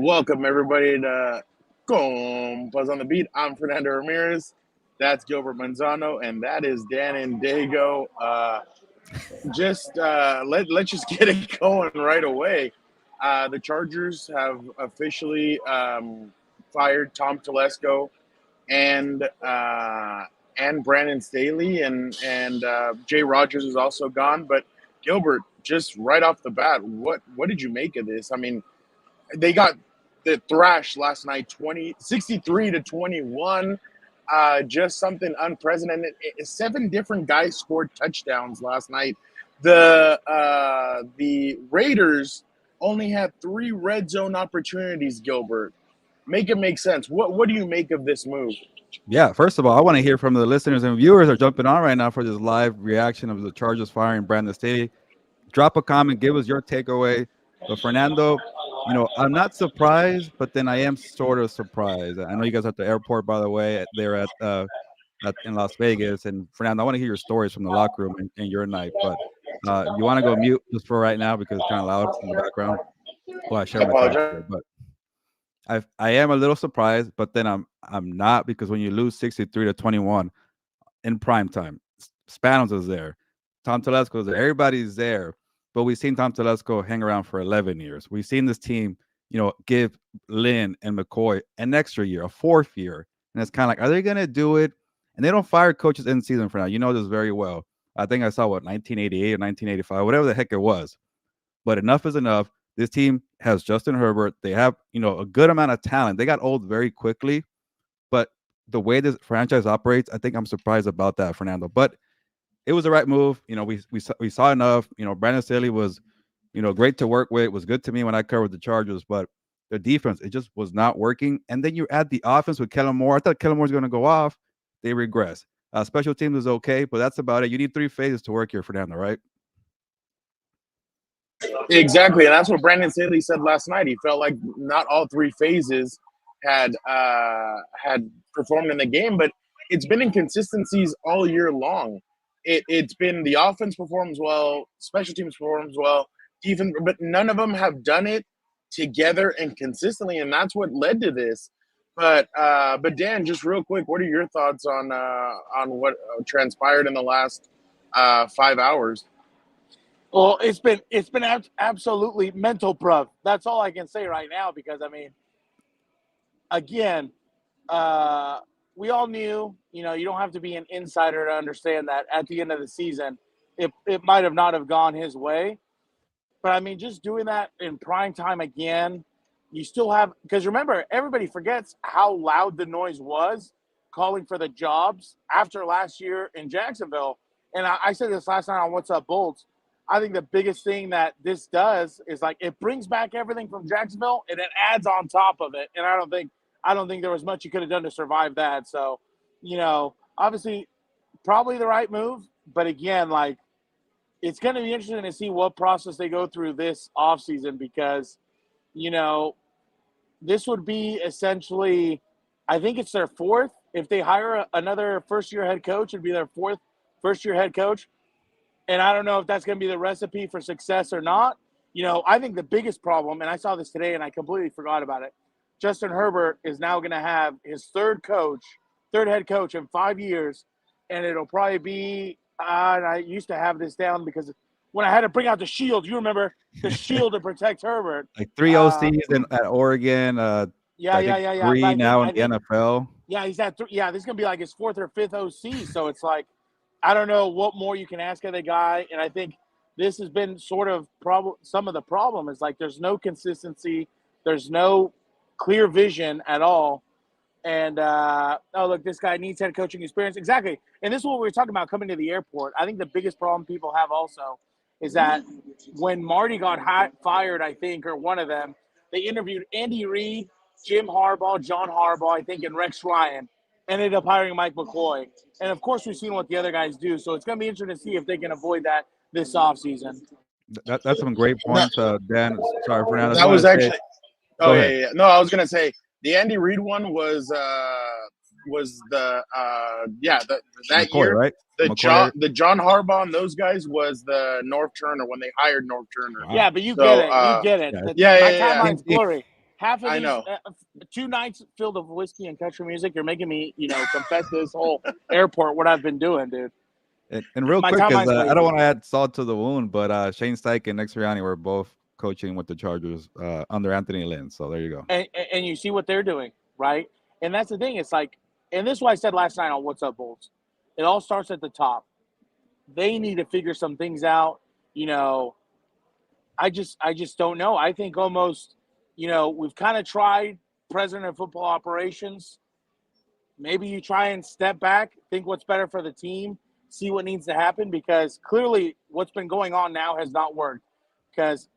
Welcome everybody to Compas on the Beat. I'm Fernando Ramirez. That's Gilbert Manzano, and that is Dan and Dago. Let's just get it going right away. The Chargers have officially fired Tom Telesco and Brandon Staley, and Jay Rogers is also gone. But Gilbert, just right off the bat, what did you make of this? I mean, they got the thrash last night, 63-21. Just something unprecedented. 7 different guys scored touchdowns last night. The Raiders only had 3 red zone opportunities, Gilbert. Make it make sense. What do you make of this move? Yeah, first of all, I want to hear from the listeners and viewers who are jumping on right now for this live reaction of the Chargers firing Brandon Staley. Drop a comment, give us your takeaway. But Fernando, I'm not surprised, but then I am sort of surprised. I know you guys are at the airport, by the way. They're at in Las Vegas. And Fernando, I want to hear your stories from the locker room and your night. But you want to go mute just for right now because it's kind of loud in the background. Well, I share my thoughts here, but I am a little surprised, but then I'm not, because when you lose 63-21 in prime time, Spanos is there, Tom Telesco is there, everybody's there. But we've seen Tom Telesco hang around for 11 years. We've seen this team, give Lynn and McCoy an extra year, a 4th year. And it's kind of like, are they going to do it? And they don't fire coaches in season for now. You know this very well. I think I saw, 1988 or 1985, whatever the heck it was. But enough is enough. This team has Justin Herbert. They have, a good amount of talent. They got old very quickly. But the way this franchise operates, I think I'm surprised about that, Fernando. But it was the right move. We saw enough. Brandon Staley was, great to work with. It was good to me when I covered the Chargers, but the defense, it just was not working. And then you add the offense with Kellen Moore. I thought Kellen Moore was going to go off. They regress. Special teams is okay, but that's about it. You need 3 phases to work here, Fernando, right? Exactly, and that's what Brandon Staley said last night. He felt like not all 3 phases had performed in the game, but it's been inconsistencies all year long. It's been the offense performs well, special teams performs well, defense, but none of them have done it together and consistently, and that's what led to this. But Dan, just real quick, what are your thoughts on what transpired in the last 5 hours? Well, it's been absolutely mental proof. That's all I can say right now, because again, we all knew, you don't have to be an insider to understand that at the end of the season, it might have not have gone his way. But just doing that in prime time again, you still have, because remember, everybody forgets how loud the noise was calling for the jobs after last year in Jacksonville. And I said this last night on What's Up Bolts. I think the biggest thing that this does is it brings back everything from Jacksonville and it adds on top of it. And I don't think there was much you could have done to survive that. So, obviously probably the right move, but again, it's going to be interesting to see what process they go through this offseason, because, this would be essentially, I think it's their 4th. If they hire another first-year head coach, it'd be their 4th first-year head coach. And I don't know if that's going to be the recipe for success or not. I think the biggest problem, and I saw this today and I completely forgot about it, Justin Herbert is now going to have his third head coach in 5 years. And it'll probably be, and I used to have this down because when I had to bring out the shield, you remember the shield to protect Herbert. Like 3 OCs at Oregon. 3 now in the NFL. Yeah, he's at this is going to be like his 4th or 5th OC. So it's I don't know what more you can ask of the guy. And I think this has been sort of some of the problem is there's no consistency. There's no clear vision at all. And, look, this guy needs head coaching experience. Exactly. And this is what we were talking about coming to the airport. I think the biggest problem people have also is that when Marty got fired, I think, or one of them, they interviewed Andy Reid, Jim Harbaugh, John Harbaugh, I think, and Rex Ryan. Ended up hiring Mike McCoy. And, of course, we've seen what the other guys do. So it's going to be interesting to see if they can avoid that this offseason. That's some great points, Dan. Sorry, Fernando. That was actually – yeah. No, I was going to say the Andy Reid one was that McCoy, year. Right? The John Harbaugh and those guys was the North Turner when they hired North Turner. Wow. Yeah, but you get it. Yeah. My timeline's blurry. half of I these know. 2 nights filled of whiskey and country music, you're making me, confess to this whole airport what I've been doing, dude. And real My quick, because timeline's I don't crazy. want to add salt to the wound, but Shane Steichen and Nick Sirianni were both coaching with the Chargers under Anthony Lynn. So there you go. And you see what they're doing, right? And that's the thing. It's like, and this is what I said last night on What's Up, Bulls. It all starts at the top. They need to figure some things out. I just don't know. I think almost, we've kind of tried president of football operations. Maybe you try and step back, think what's better for the team, see what needs to happen, because clearly what's been going on now has not worked. Because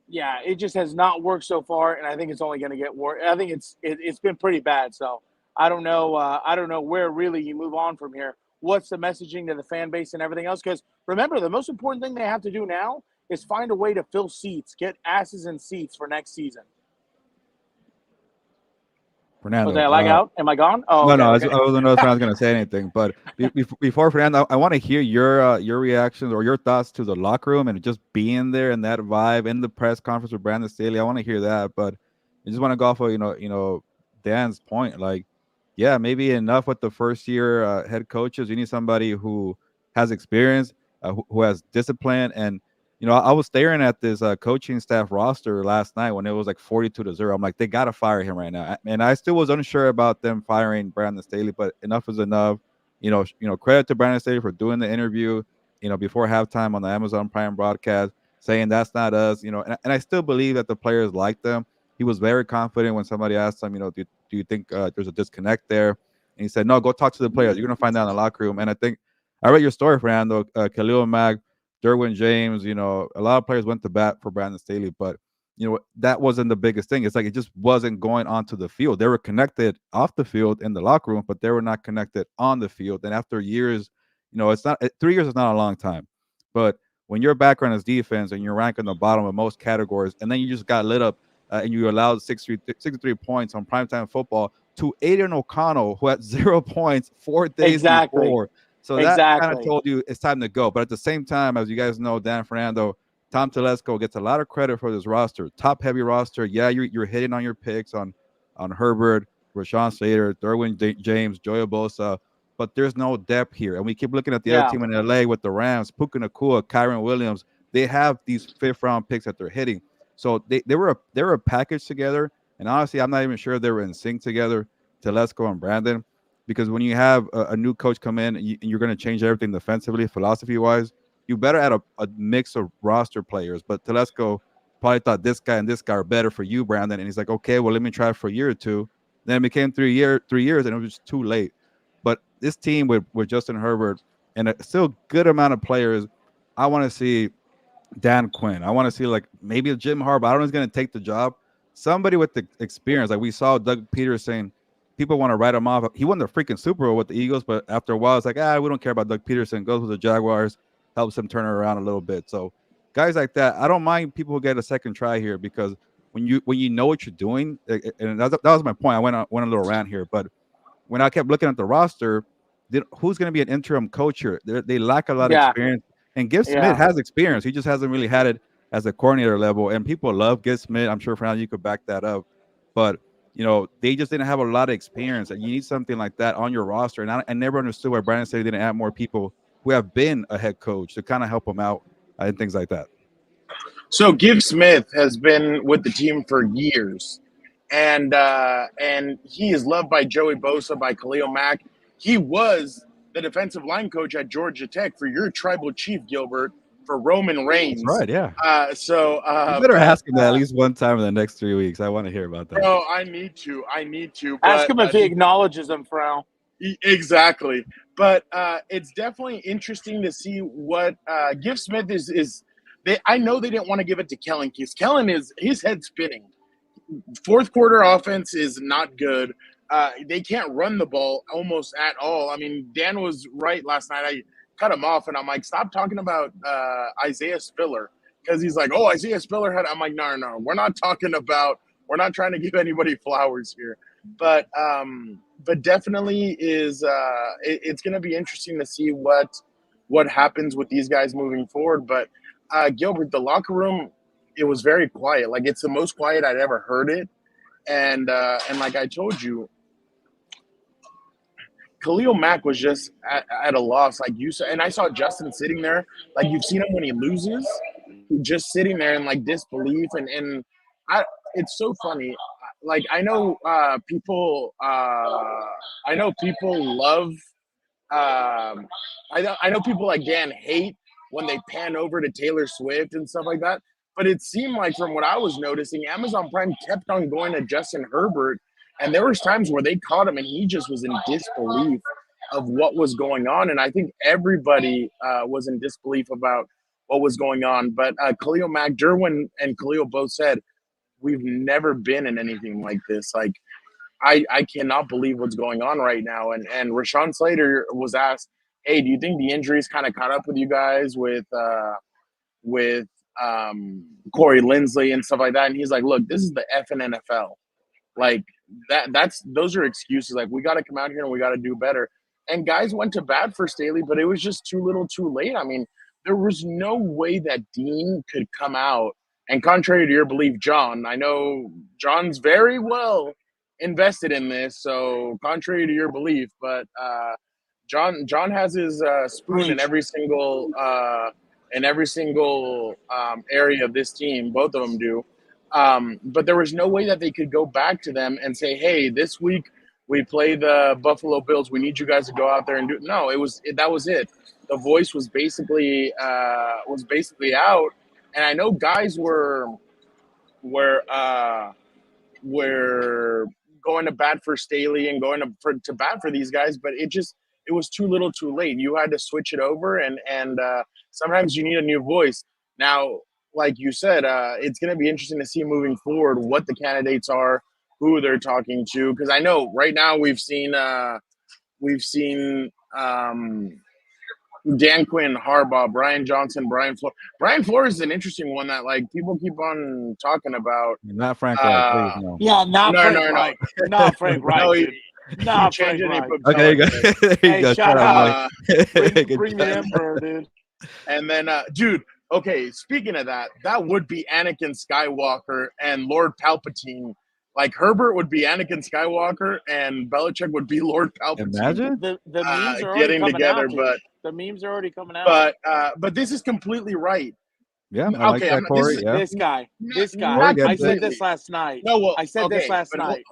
it just has not worked so far, and I think it's only going to get worse. I think it's been pretty bad. So I don't know. I don't know where really you move on from here. What's the messaging to the fan base and everything else? Because remember, the most important thing they have to do now is find a way to fill seats, get asses in seats for next season. Fernando, Was I lag out? Am I gone? Oh, no, okay, no, okay. I wasn't know if I was going to say anything. But before Fernando, I want to hear your reactions or your thoughts to the locker room and just being there and that vibe in the press conference with Brandon Staley. I want to hear that, but I just want to go off of Dan's point. Like, yeah, maybe enough with the first year head coaches. You need somebody who has experience, who has discipline, and I was staring at this coaching staff roster last night when it was like 42-0. I'm like, they got to fire him right now. And I still was unsure about them firing Brandon Staley, but enough is enough. Credit to Brandon Staley for doing the interview, before halftime on the Amazon Prime broadcast, saying that's not us, and I still believe that the players like them. He was very confident when somebody asked him, do you think there's a disconnect there? And he said, no, go talk to the players. You're going to find out in the locker room. And I think I read your story, Fernando. Khalil Mack, Derwin James, a lot of players went to bat for Brandon Staley, but that wasn't the biggest thing. It's like it just wasn't going onto the field. They were connected off the field in the locker room, but they were not connected on the field. And after years, it's not 3 years is not a long time, but when your background is defense and you're ranked in the bottom of most categories, and then you just got lit up and you allowed 63 points on primetime football to Aiden O'Connell, who had 0 points 4 days before. So that kind of told you it's time to go. But at the same time, as you guys know, Dan Fernando, Tom Telesco gets a lot of credit for this roster. Top heavy roster. Yeah, you're hitting on your picks on Herbert, Rashawn Slater, Derwin James, Joey Bosa, but there's no depth here. And we keep looking at the other team in LA with the Rams, Puka Nacua, Kyron Williams. They have these 5th round picks that they're hitting. So they were a package together. And honestly, I'm not even sure they were in sync together, Telesco and Brandon. Because when you have a new coach come in and you're going to change everything defensively, philosophy-wise, you better add a mix of roster players. But Telesco probably thought this guy and this guy are better for you, Brandon. And he's like, okay, well, let me try it for a year or two. Then it became 3 years, and it was just too late. But this team with Justin Herbert and a still good amount of players, I want to see Dan Quinn. I want to see like maybe Jim Harbaugh. I don't know who's going to take the job. Somebody with the experience. Like we saw Doug Peterson. People want to write him off. He won the freaking Super Bowl with the Eagles, but after a while, it's like, we don't care about Doug Peterson. Goes with the Jaguars, helps him turn it around a little bit. So guys like that, I don't mind people who get a second try here because when you know what you're doing, and that was my point. I went a little rant here, but when I kept looking at the roster, who's going to be an interim coach here? They lack a lot of experience. And Gibbs Smith has experience. He just hasn't really had it as a coordinator level. And people love Gibbs Smith. I'm sure, Fernando, you could back that up. But they just didn't have a lot of experience, and you need something like that on your roster. And I never understood why Brandon Staley didn't add more people who have been a head coach to kind of help them out and things like that. So Gibbs Smith has been with the team for years, and he is loved by Joey Bosa, by Khalil Mack. He was the defensive line coach at Georgia Tech for your tribal chief, Gilbert, for Roman Reigns. That's right, yeah. You better ask him that at least one time in the next 3 weeks. I want to hear about that. Oh, I need to. Ask him if he acknowledges them, Frau. Exactly. But it's definitely interesting to see what Gibbs Smith is. I know they didn't want to give it to Kellen because Kellen is his head spinning. Fourth quarter offense is not good. They can't run the ball almost at all. I mean, Dan was right last night. I cut him off, and I'm like, stop talking about Isaiah Spiller because he's like, oh, Isaiah Spiller had. I'm like, no, we're not talking about. We're not trying to give anybody flowers here, but definitely is. It's going to be interesting to see what happens with these guys moving forward. But Gilbert, the locker room it was very quiet. Like it's the most quiet I'd ever heard it. And like I told you, Khalil Mack was just at a loss, like you said. And I saw Justin sitting there, like you've seen him when he loses, just sitting there in like disbelief. And it's so funny. Like I know people love. I know people like Dan hate when they pan over to Taylor Swift and stuff like that. But it seemed like from what I was noticing, Amazon Prime kept on going to Justin Herbert, and there was times where they caught him and he just was in disbelief of what was going on. And I think everybody was in disbelief about what was going on. But Khalil Mack, Derwin, and Khalil both said, we've never been in anything like this. Like, I cannot believe what's going on right now. And Rashawn Slater was asked, hey, do you think the injuries kind of caught up with you guys with Corey Linsley and stuff like that? And he's like, look, this is the effing NFL. Like those are excuses. Like we got to come out here and we got to do better. And guys went to bat for Staley, but it was just too little too late. I mean, there was no way that Dean could come out. And contrary to your belief, John, I know John's very well invested in this. So contrary to your belief, but John has his spoon in every single area of this team. Both of them do. But there was no way that they could go back to them and say, hey, this week we play the Buffalo Bills. We need you guys to go out there and do it. No, that was it. The voice was basically out. And I know guys were going to bat for Staley and going to bat for these guys, but it was too little too late. You had to switch it over, and sometimes you need a new voice. Now, like you said, it's going to be interesting to see moving forward what the candidates are, who they're talking to, because I know right now we've seen Dan Quinn, Harbaugh, Brian Johnson, Brian Flores. Brian Flores is an interesting one that like people keep on talking about. Not Frank Wright, please no. Yeah, not Frank Wright. Not Frank Wright. Not Frank Wright. Okay, there you go. Shout out. Bring the Emperor, dude. And then, dude, okay, speaking of that would be Anakin Skywalker and Lord Palpatine. Like Herbert would be Anakin Skywalker and Belichick would be Lord Palpatine. Imagine the memes are getting together, out, but the memes are already coming out. But this is completely right. Yeah, I like that, Corey. This guy. I said this last night. No, well, I said this last night.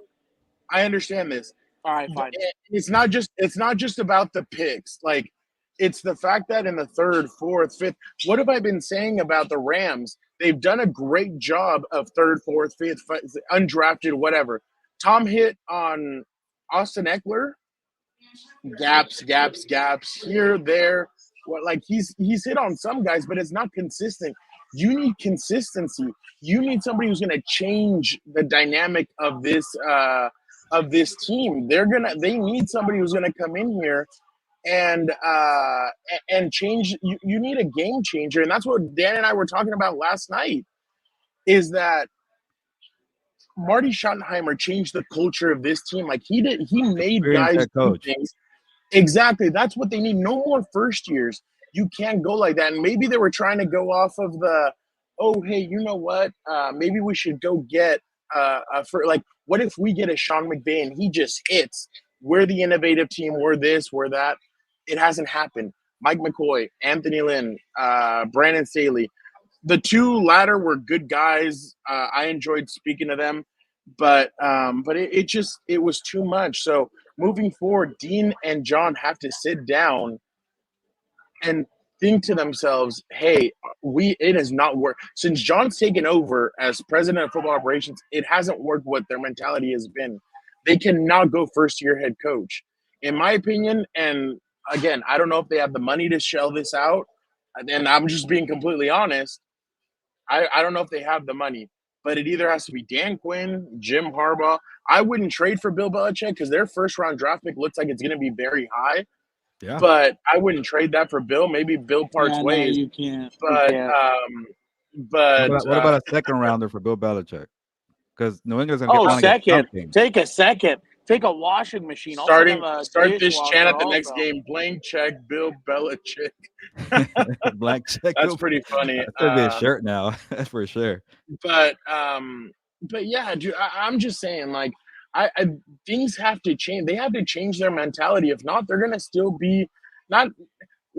I understand this. All right, fine. It's not just about the picks. Like, it's the fact that in the third, fourth, fifth, what have I been saying about the Rams? They've done a great job of third, fourth, fifth, undrafted, whatever. Tom hit on Austin Eckler. Gaps here, there. What, like he's hit on some guys, but it's not consistent. You need consistency. You need somebody who's going to change the dynamic of this team. They need somebody who's going to come in here and change. You need a game changer, and that's what Dan and I were talking about last night. Is that Marty Schottenheimer changed the culture of this team? Like he did. He made guys do things. Exactly. That's what they need. No more first years. You can't go like that. And maybe they were trying to go off of the, oh, hey, you know what? Maybe we should go get what if we get a Sean McVay and he just hits? We're the innovative team. We're this, we're that. It hasn't happened. Mike McCoy, Anthony Lynn, Brandon Staley. The two latter were good guys. I enjoyed speaking to them, but it was too much. So moving forward, Dean and John have to sit down and think to themselves, hey, it has not worked. Since John's taken over as president of football operations, it hasn't worked what their mentality has been. They cannot go first-year head coach. In my opinion, and again, I don't know if they have the money to shell this out, and I'm just being completely honest, I don't know if they have the money. But it either has to be Dan Quinn, Jim Harbaugh. I wouldn't trade for Bill Belichick because their first-round draft pick looks like it's going to be very high. Yeah. But I wouldn't trade that for Bill. Maybe Bill parts ways. No, you can't. But what about a second rounder for Bill Belichick? Because New England's going to get second. Take a second. take a washing machine. I'll send him a Start this chant dishwasher at the next also. game. Blank check, Bill Belichick. Blank check. That's pretty funny. That's gonna be a shirt now, for sure. But yeah, dude, I'm just saying, like, I things have to change. They have to change their mentality. If not, they're gonna still be not.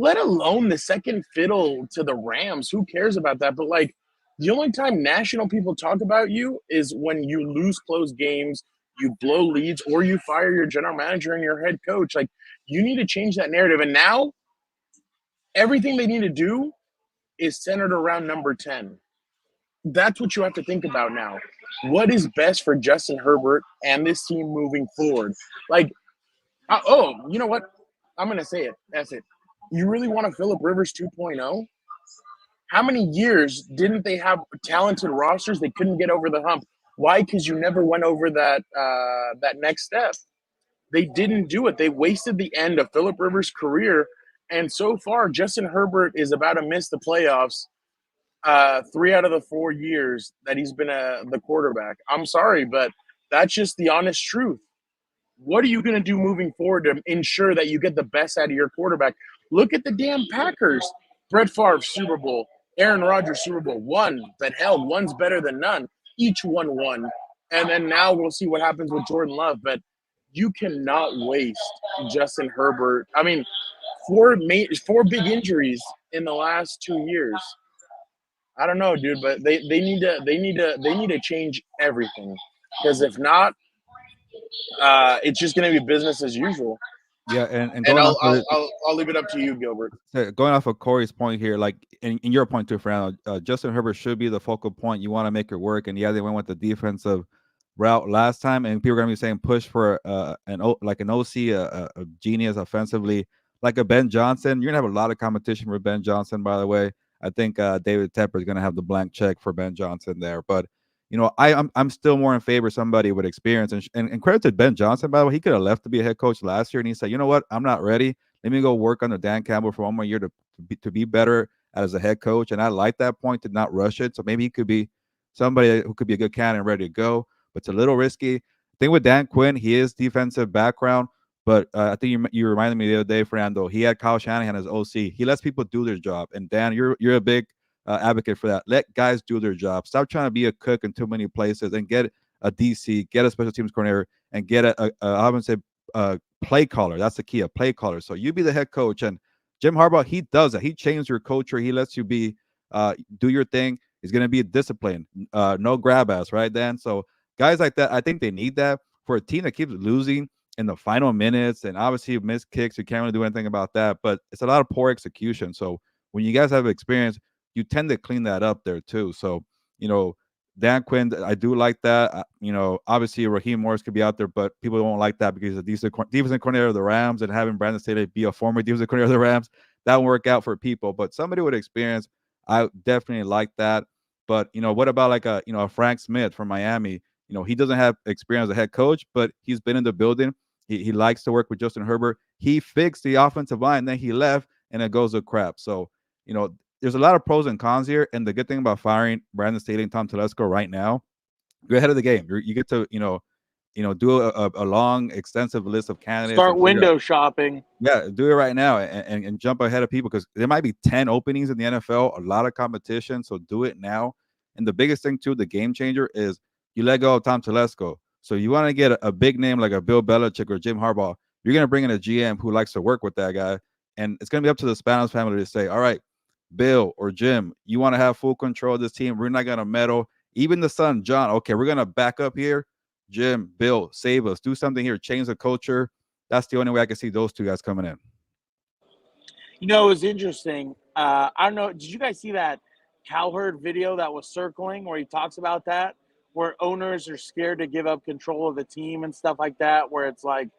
Let alone the second fiddle to the Rams. Who cares about that? But like, the only time national people talk about you is when you lose close games, you blow leads, or you fire your general manager and your head coach. Like, you need to change that narrative. And now, everything they need to do is centered around number 10. That's what you have to think about now. What is best for Justin Herbert and this team moving forward? Like, you know what? I'm going to say it. That's it. You really want a Phillip Rivers 2.0? How many years didn't they have talented rosters? They couldn't get over the hump. Why? Because you never went over that next step. They didn't do it. They wasted the end of Phillip Rivers' career. And so far, Justin Herbert is about to miss the playoffs 3 out of the 4 years that he's been the quarterback. I'm sorry, but that's just the honest truth. What are you going to do moving forward to ensure that you get the best out of your quarterback? Look at the damn Packers. Brett Favre, Super Bowl. Aaron Rodgers, Super Bowl. One, but hell, one's better than none. Each one won. And then now we'll see what happens with Jordan Love. But you cannot waste Justin Herbert. I mean, four big injuries in the last 2 years. I don't know, dude, but they need to change everything, because if not, it's just going to be business as usual. Yeah, and And going off of I'll leave it up to you, Gilbert. going off of Corey's point here, like in your point too, Fernando, Justin Herbert should be the focal point. You want to make it work, and yeah, they went with the defensive route last time, and people are gonna be saying push for an OC, a genius offensively, like a Ben Johnson. You're gonna have a lot of competition for Ben Johnson, by the way. I think David Tepper is gonna have the blank check for Ben Johnson there, but I'm still more in favor of somebody with experience, and credit to Ben Johnson, by the way. He could have left to be a head coach last year, and he said, you know what, I'm not ready. Let me go work under Dan Campbell for one more year to be better as a head coach. And I like that point, to not rush it. So maybe he could be somebody who could be a good candidate and ready to go, but it's a little risky. Thing with Dan Quinn, he is defensive background, but I think you reminded me the other day, Fernando. He had Kyle Shanahan as OC. He lets people do their job, and Dan, you're a big advocate for that. Let guys do their job. Stop trying to be a cook in too many places, and get a DC, get a special teams coordinator, and get I would say play caller. That's the key, a play caller. So you be the head coach. And Jim Harbaugh, he does it. He changed your culture. He lets you be do your thing. He's going to be disciplined. No grab ass, right, Dan? So guys like that, I think they need that for a team that keeps losing in the final minutes, and obviously missed kicks. You can't really do anything about that, but it's a lot of poor execution. So when you guys have experience, you tend to clean that up there too. So, Dan Quinn, I do like that. Obviously Raheem Morris could be out there, but people don't like that because he's a defensive coordinator of the Rams, and having Brandon Staley be a former defensive coordinator of the Rams, that won't work out for people. But somebody with experience, I definitely like that. But what about like a Frank Smith from Miami? He doesn't have experience as a head coach, but he's been in the building. He likes to work with Justin Herbert. He fixed the offensive line, then he left, and it goes to crap. So, there's a lot of pros and cons here. And the good thing about firing Brandon Staley and Tom Telesco right now, you're ahead of the game. You get to, do a long, extensive list of candidates. Start window shopping. Yeah, do it right now and jump ahead of people, because there might be 10 openings in the NFL, a lot of competition. So do it now. And the biggest thing, too, the game changer is you let go of Tom Telesco. So you want to get a big name like a Bill Belichick or Jim Harbaugh, you're going to bring in a GM who likes to work with that guy. And it's going to be up to the Spanos family to say, all right, Bill or Jim, you want to have full control of this team. We're not going to meddle. Even the son, John, okay, we're going to back up here. Jim, Bill, save us. Do something here. Change the culture. That's the only way I can see those two guys coming in. It was interesting. I don't know. Did you guys see that Cowherd video that was circling where he talks about that, where owners are scared to give up control of the team and stuff like that, where it's like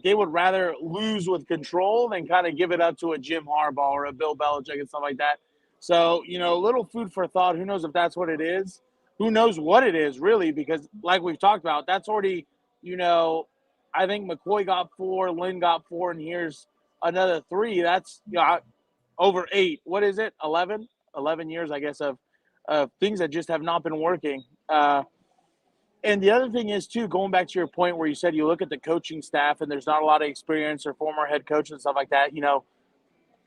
they would rather lose with control than kind of give it up to a Jim Harbaugh or a Bill Belichick and stuff like that. So, a little food for thought. Who knows if that's what it is? Who knows what it is, really? Because like we've talked about, that's already, I think McCoy got 4, Lynn got 4, and here's another 3. That's over 8. What is it? 11 years, I guess, of things that just have not been working. And the other thing is, too, going back to your point where you said you look at the coaching staff and there's not a lot of experience or former head coaches and stuff like that,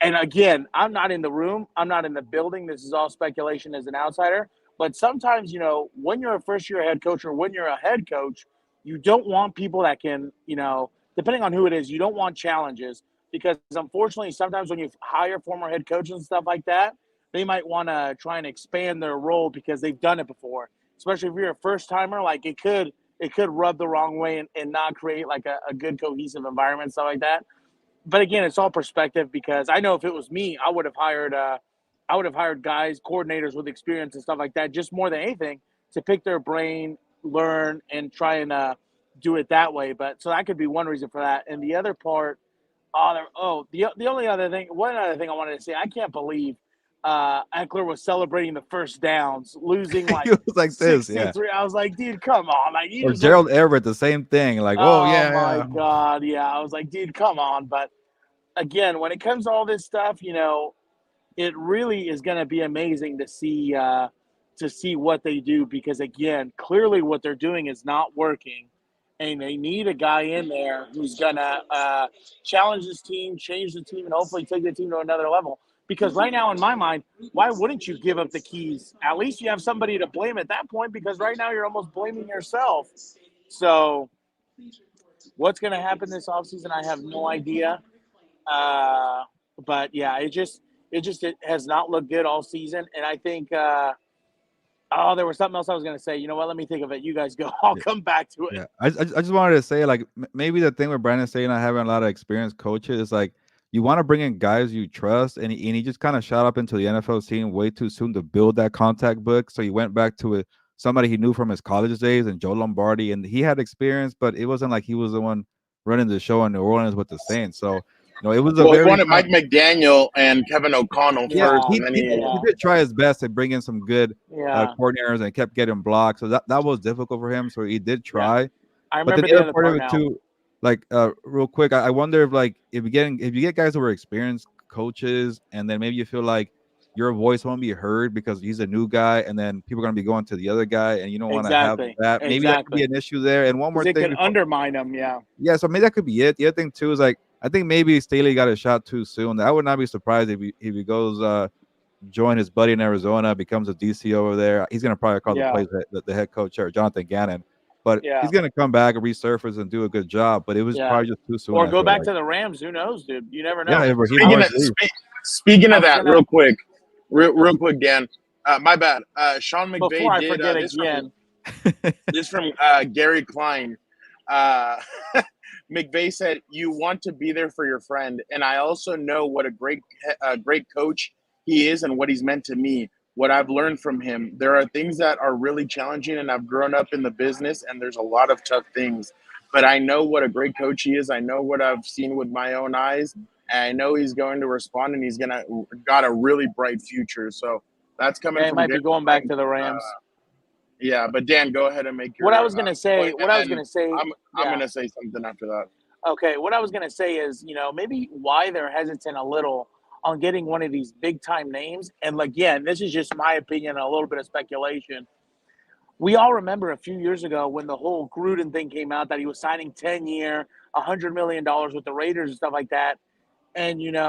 and again, I'm not in the room, I'm not in the building. This is all speculation as an outsider. But sometimes, when you're a first year head coach or when you're a head coach, you don't want people that can, depending on who it is, you don't want challenges because unfortunately, sometimes when you hire former head coaches and stuff like that, they might want to try and expand their role because they've done it before. Especially if you're a first timer, like it could rub the wrong way and not create like a good cohesive environment, stuff like that. But again, it's all perspective because I know if it was me, I would have hired guys, coordinators with experience and stuff like that, just more than anything to pick their brain, learn, and try and do it that way. But so that could be one reason for that. And the other part, the only other thing, one other thing I wanted to say, I can't believe Eckler was celebrating the first downs, losing He like was like this, yeah. 63. I was like, dude, come on, like you Or just look. Gerald Everett, the same thing. Like, oh Oh yeah, my yeah. God, yeah. I was like, dude, come on. But again, when it comes to all this stuff, it really is going to be amazing to see what they do because again, clearly what they're doing is not working, and they need a guy in there who's going to challenge this team, change the team, and hopefully take the team to another level. Because right now, in my mind, why wouldn't you give up the keys? At least you have somebody to blame at that point. Because right now you're almost blaming yourself. So, what's going to happen this offseason, I have no idea. Uh, but yeah, it has not looked good all season, and I think. There was something else I was gonna say. You know what? Let me think of it. You guys go. I'll come back to it. Yeah, I just wanted to say, like, maybe the thing with Brandon saying not having a lot of experienced coaches is like you want to bring in guys you trust, and he just kind of shot up into the NFL scene way too soon to build that contact book. So he went back to somebody he knew from his college days, and Joe Lombardi, and he had experience, but it wasn't like he was the one running the show in New Orleans with the Saints. So it was a Well, he very wanted Mike McDaniel and Kevin O'Connell yeah, first, Yeah, and then he yeah, did try his best to bring in some good yeah, coordinators and kept getting blocked. So that was difficult for him. So he did yeah. try. I But then remember the the other other part of part it now. too, like real quick, I wonder if like if you get guys who are experienced coaches, and then maybe you feel like your voice won't be heard because he's a new guy, and then people are gonna be going to the other guy, and you don't want to have Exactly, that. Maybe that could be exactly. an issue there. And one more Because it thing could before, undermine them. Yeah, yeah, so maybe that could be it. The other thing too is like I think maybe Staley got a shot too soon. I would not be surprised if he goes join his buddy in Arizona, becomes a DC over there. He's gonna probably call the yeah, plays the head coach or Jonathan Gannon, but yeah, he's gonna come back and resurface and do a good job. But it was yeah. probably just too soon. Or I go feel back like, to the Rams. Who knows, dude? You never yeah, know. he speaking might of leave. speaking I of was that, gonna real quick, real quick, Dan. My bad. Sean before McVay I did forget this from again. Gary Klein. Uh, McVay said, "You want to be there for your friend, and I also know what a great coach he is and what he's meant to me. What I've learned from him. There are things that are really challenging, and I've grown up in the business, and there's a lot of tough things. But I know what a great coach he is. I know what I've seen with my own eyes, and I know he's going to respond, and he's got a really bright future. So that's coming Yeah, he from might Gary be going back Klein. to the Rams. Yeah, but Dan, go ahead and make What I your was gonna say. point, What and I was then gonna say. I'm Yeah. gonna say something after that. Okay, what I was going to say is, maybe why they're hesitant a little on getting one of these big time names. And again, this is just my opinion and a little bit of speculation. We all remember a few years ago when the whole Gruden thing came out that he was signing 10-year, $100 million with the Raiders and stuff like that. And, yeah,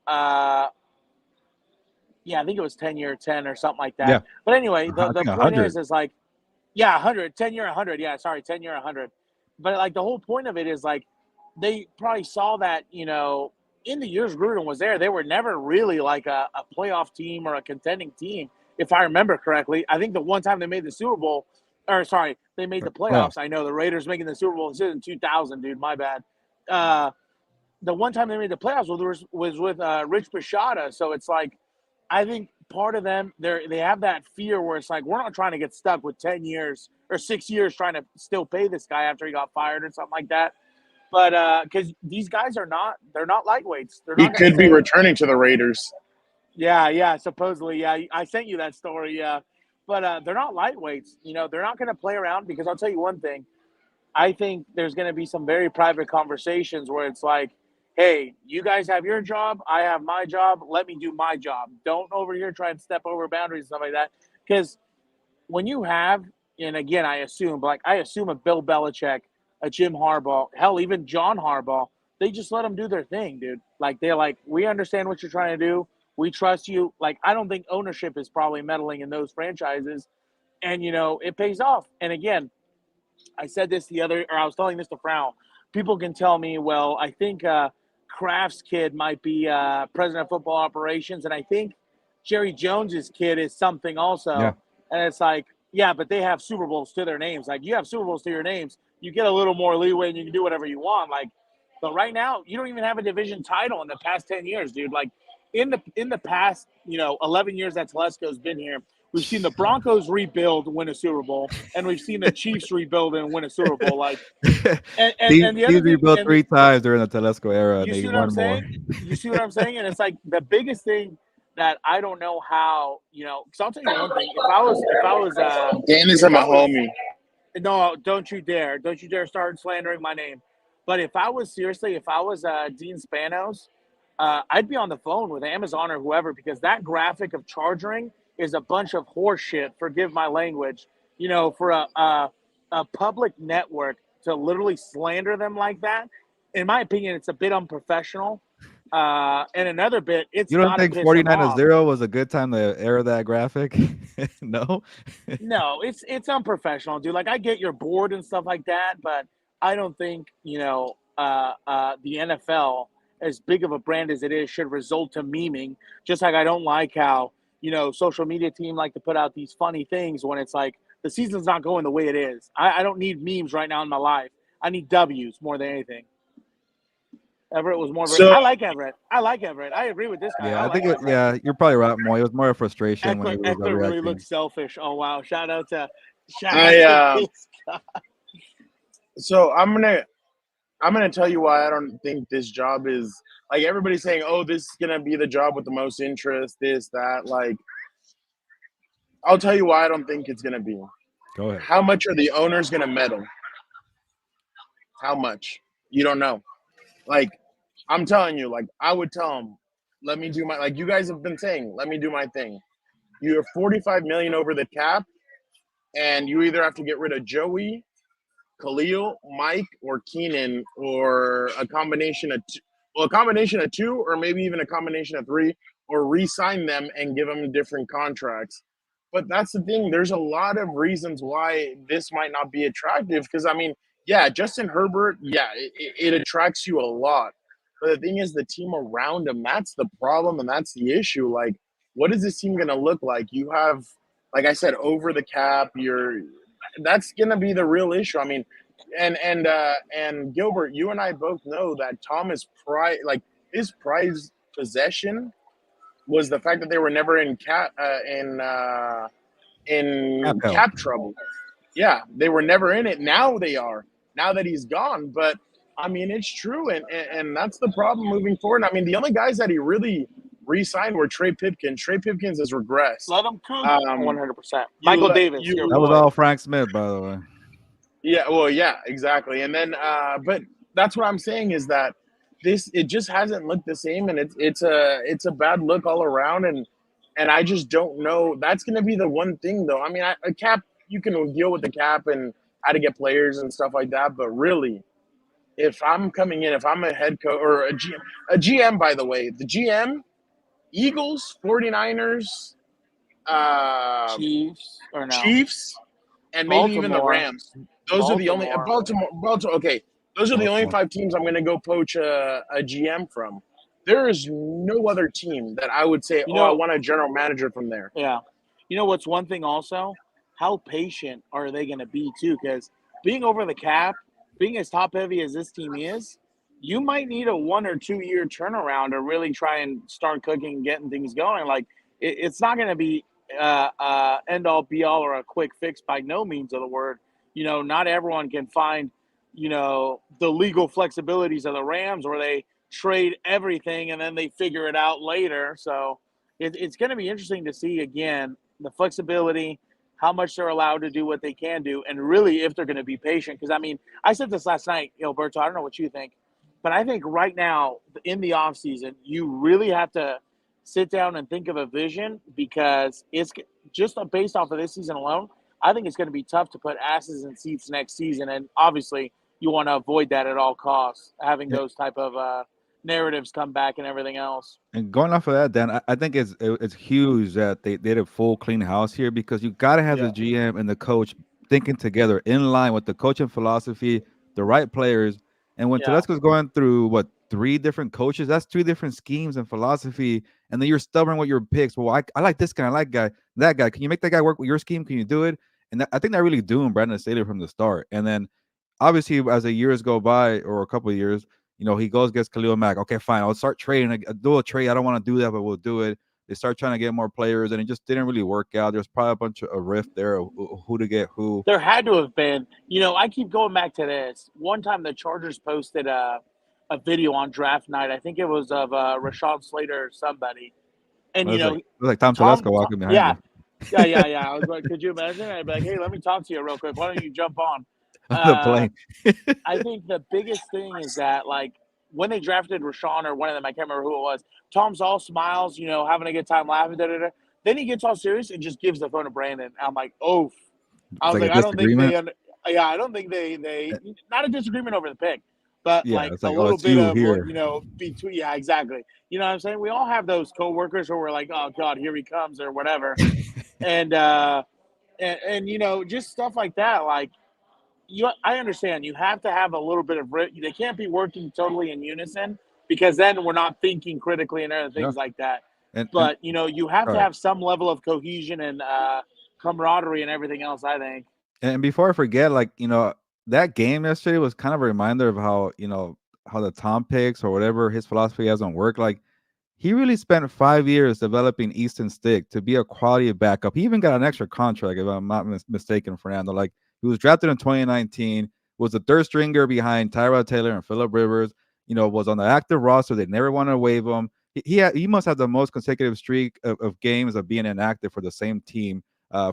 I think it was 10-year, 10 or something like that. Yeah, But anyway, I the think point 100. is like, yeah, 100, 10-year, 100. Yeah, sorry, 10-year, 100. But like the whole point of it is like they probably saw that, in the years Gruden was there, they were never really like a playoff team or a contending team, if I remember correctly. I think the one time they made the Super Bowl, or sorry, they made the Playoffs. playoffs. I know the Raiders making the Super Bowl. This is in 2000, dude. My bad. Uh, the one time they made the playoffs was with Rich Bischotta. So it's like, I think part of them they have that fear where it's like we're not trying to get stuck with 10 years or 6 years trying to still pay this guy after he got fired or something like that. But because these guys they're not lightweights. They're He not going to could be say, returning to the Raiders. yeah, supposedly, yeah. I sent you that story, yeah. But they're not lightweights. They're not going to play around because I'll tell you one thing. I think there's going to be some very private conversations where it's like, hey, you guys have your job. I have my job. Let me do my job. Don't over here try and step over boundaries and stuff like that. Because when you have, and again, I assume a Bill Belichick, a Jim Harbaugh, hell, even John Harbaugh, they just let them do their thing, dude. Like, they're like, we understand what you're trying to do. We trust you. Like, I don't think ownership is probably meddling in those franchises. And, it pays off. And again, I was telling this to Frau. People can tell me, well, I think Kraft's kid might be president of football operations, and I think Jerry Jones's kid is something Yeah. also. And it's like, yeah, but they have Super Bowls to their names. Like, you have Super Bowls to your names, you get a little more leeway and you can do whatever you want. Like, but right now, you don't even have a division title in the past 10 years, dude. Like, in the past, 11 years that Telesco's been here, we've seen the Broncos rebuild, win a Super Bowl, and we've seen the Chiefs rebuild and win a Super Bowl. Like, and the other He's thing, rebuilt 3 times during the Telesco era, and you they see what I'm won more. saying? You see what I'm saying? And it's like the biggest thing that I don't know how, because I'll tell you one thing. If I was, Dan is if my I was, homie. no, don't you dare start slandering my name. But if I was Dean Spanos, I'd be on the phone with Amazon or whoever, because that graphic of charging is a bunch of horse shit. Forgive my language. For a public network to literally slander them like that, in my opinion, it's a bit unprofessional. And another bit, it's You don't got to think piss them 49 off. 0 was a good time to air that graphic? No. No, it's unprofessional, dude. Like, I get you're bored and stuff like that, but I don't think the NFL, as big of a brand as it is, should result to memeing. Just like I don't like how social media team like to put out these funny things when it's like the season's not going the way it is. I don't need memes right now in my life. I need W's more than anything. Everett was more. So I like Everett. I agree with this guy. Yeah, I I like think Everett. you're probably right, Moy. It was more a frustration when he was Eckler really reacting. looks selfish. Oh wow! Shout out to I this guy. so I'm gonna tell you why I don't think this job is like everybody's saying. Oh, this is gonna be the job with the most interest. This that like. I'll tell you why I don't think it's gonna be. Go ahead. How much are the owners gonna meddle? How much? You don't know. Like I'm telling you, like I would tell them, let me do my like you guys have been saying, let me do my thing. You're 45 million over the cap, and you either have to get rid of Joey, Khalil, Mike, or Keenan, or a combination of two, or maybe even a combination of three, or re-sign them and give them different contracts. But that's the thing. There's a lot of reasons why this might not be attractive. Because I mean, yeah, Justin Herbert, yeah, it attracts you a lot. But the thing is, the team around him, that's the problem, and that's the issue. Like, what is this team going to look like? You have, like I said, over the cap. That's going to be the real issue. I mean, and Gilbert, you and I both know that Thomas pride, like his prized possession, was the fact that they were never in Cap hell. cap trouble. Yeah, they were never in it. Now they are. Now that he's gone, but I mean it's true, and that's the problem moving forward. I mean the only guys that he really re-signed were Trey Pipkins. Trey Pipkins has regressed. Let him cook. 100%. You Michael let- Davis. you- your That was boy. all Frank Smith, by the way. Yeah, well, yeah, exactly. And then, but that's what I'm saying is that it just hasn't looked the same, and it's a bad look all around, and I just don't know. That's going to be the one thing, though. I mean, a cap, you can deal with the cap and how to get players and stuff like that, but really, if I'm coming in, if I'm a head coach or a GM, by the way, the GM, Eagles, 49ers, Chiefs or no? Chiefs, and maybe even the Baltimore. Rams. Those are the only Baltimore. Baltimore. Okay, those are the only Baltimore. 5 teams I'm going to go poach a GM from. There is no other team that I would say, I want a general manager from there. Yeah. You know what's one thing also? How patient are they going to be too? Because being over the cap, being as top heavy as this team is, you might need a 1 or 2 year turnaround to really try and start cooking and getting things going. Like it's not going to be end all be all or a quick fix by no means of the word. Not everyone can find, the legal flexibilities of the Rams where they trade everything and then they figure it out later. So it's going to be interesting to see, again, the flexibility, how much they're allowed to do what they can do, and really if they're going to be patient. Because, I mean, I said this last night, Alberto, I don't know what you think, but I think right now in the offseason, you really have to sit down and think of a vision, because it's just based off of this season alone. I think it's going to be tough to put asses in seats next season. And obviously, you want to avoid that at all costs, having those type of narratives come back and everything else. And going off of that, Dan, I think it's huge that they did a full clean house here because you got to have the GM and the coach thinking together in line with the coaching philosophy, the right players. And when Telesco's going through what 3 different coaches, that's 3 different schemes and philosophy. And then you're stubborn with your picks. Well, I like this guy, I like that guy. Can you make that guy work with your scheme? Can you do it? And I think that really doomed Brandon Staley from the start. And then obviously as the years go by or a couple of years, he goes against Khalil Mack. Okay, fine. I'll start trading. Do a trade. I don't want to do that, but we'll do it. They start trying to get more players, and it just didn't really work out. There's probably a bunch of a rift there of who to get who. There had to have been. I keep going back to this. One time the Chargers posted a video on draft night. I think it was of Rashawn Slater or somebody. And, it was like Tom Telesco walking behind you. Yeah. I was like, could you imagine? I'd be like, hey, let me talk to you real quick. Why don't you jump on? The plane. I think the biggest thing is that, like, when they drafted Rashawn or one of them, I can't remember who it was, Tom's all smiles, having a good time laughing, Then he gets all serious and just gives the phone to Brandon. I'm like, oh. I was like, I don't think they not a disagreement over the pick, but like a little bit of, between, exactly. You know what I'm saying? We all have those coworkers who are like, oh God, here he comes or whatever. and just stuff like that. Like, I understand you have to have a little bit of they can't be working totally in unison because then we're not thinking critically and other things like that. But you have to have some level of cohesion and camaraderie and everything else, I think. And before I forget, like, that game yesterday was kind of a reminder of how, how the Tom picks or whatever his philosophy hasn't worked. Like, he really spent 5 years developing Easton Stick to be a quality backup. He even got an extra contract, if I'm not mistaken, Fernando. Like, he was drafted in 2019, was the third stringer behind Tyrod Taylor and Phillip Rivers, was on the active roster. They never wanted to waive him. He must have the most consecutive streak of games of being inactive for the same team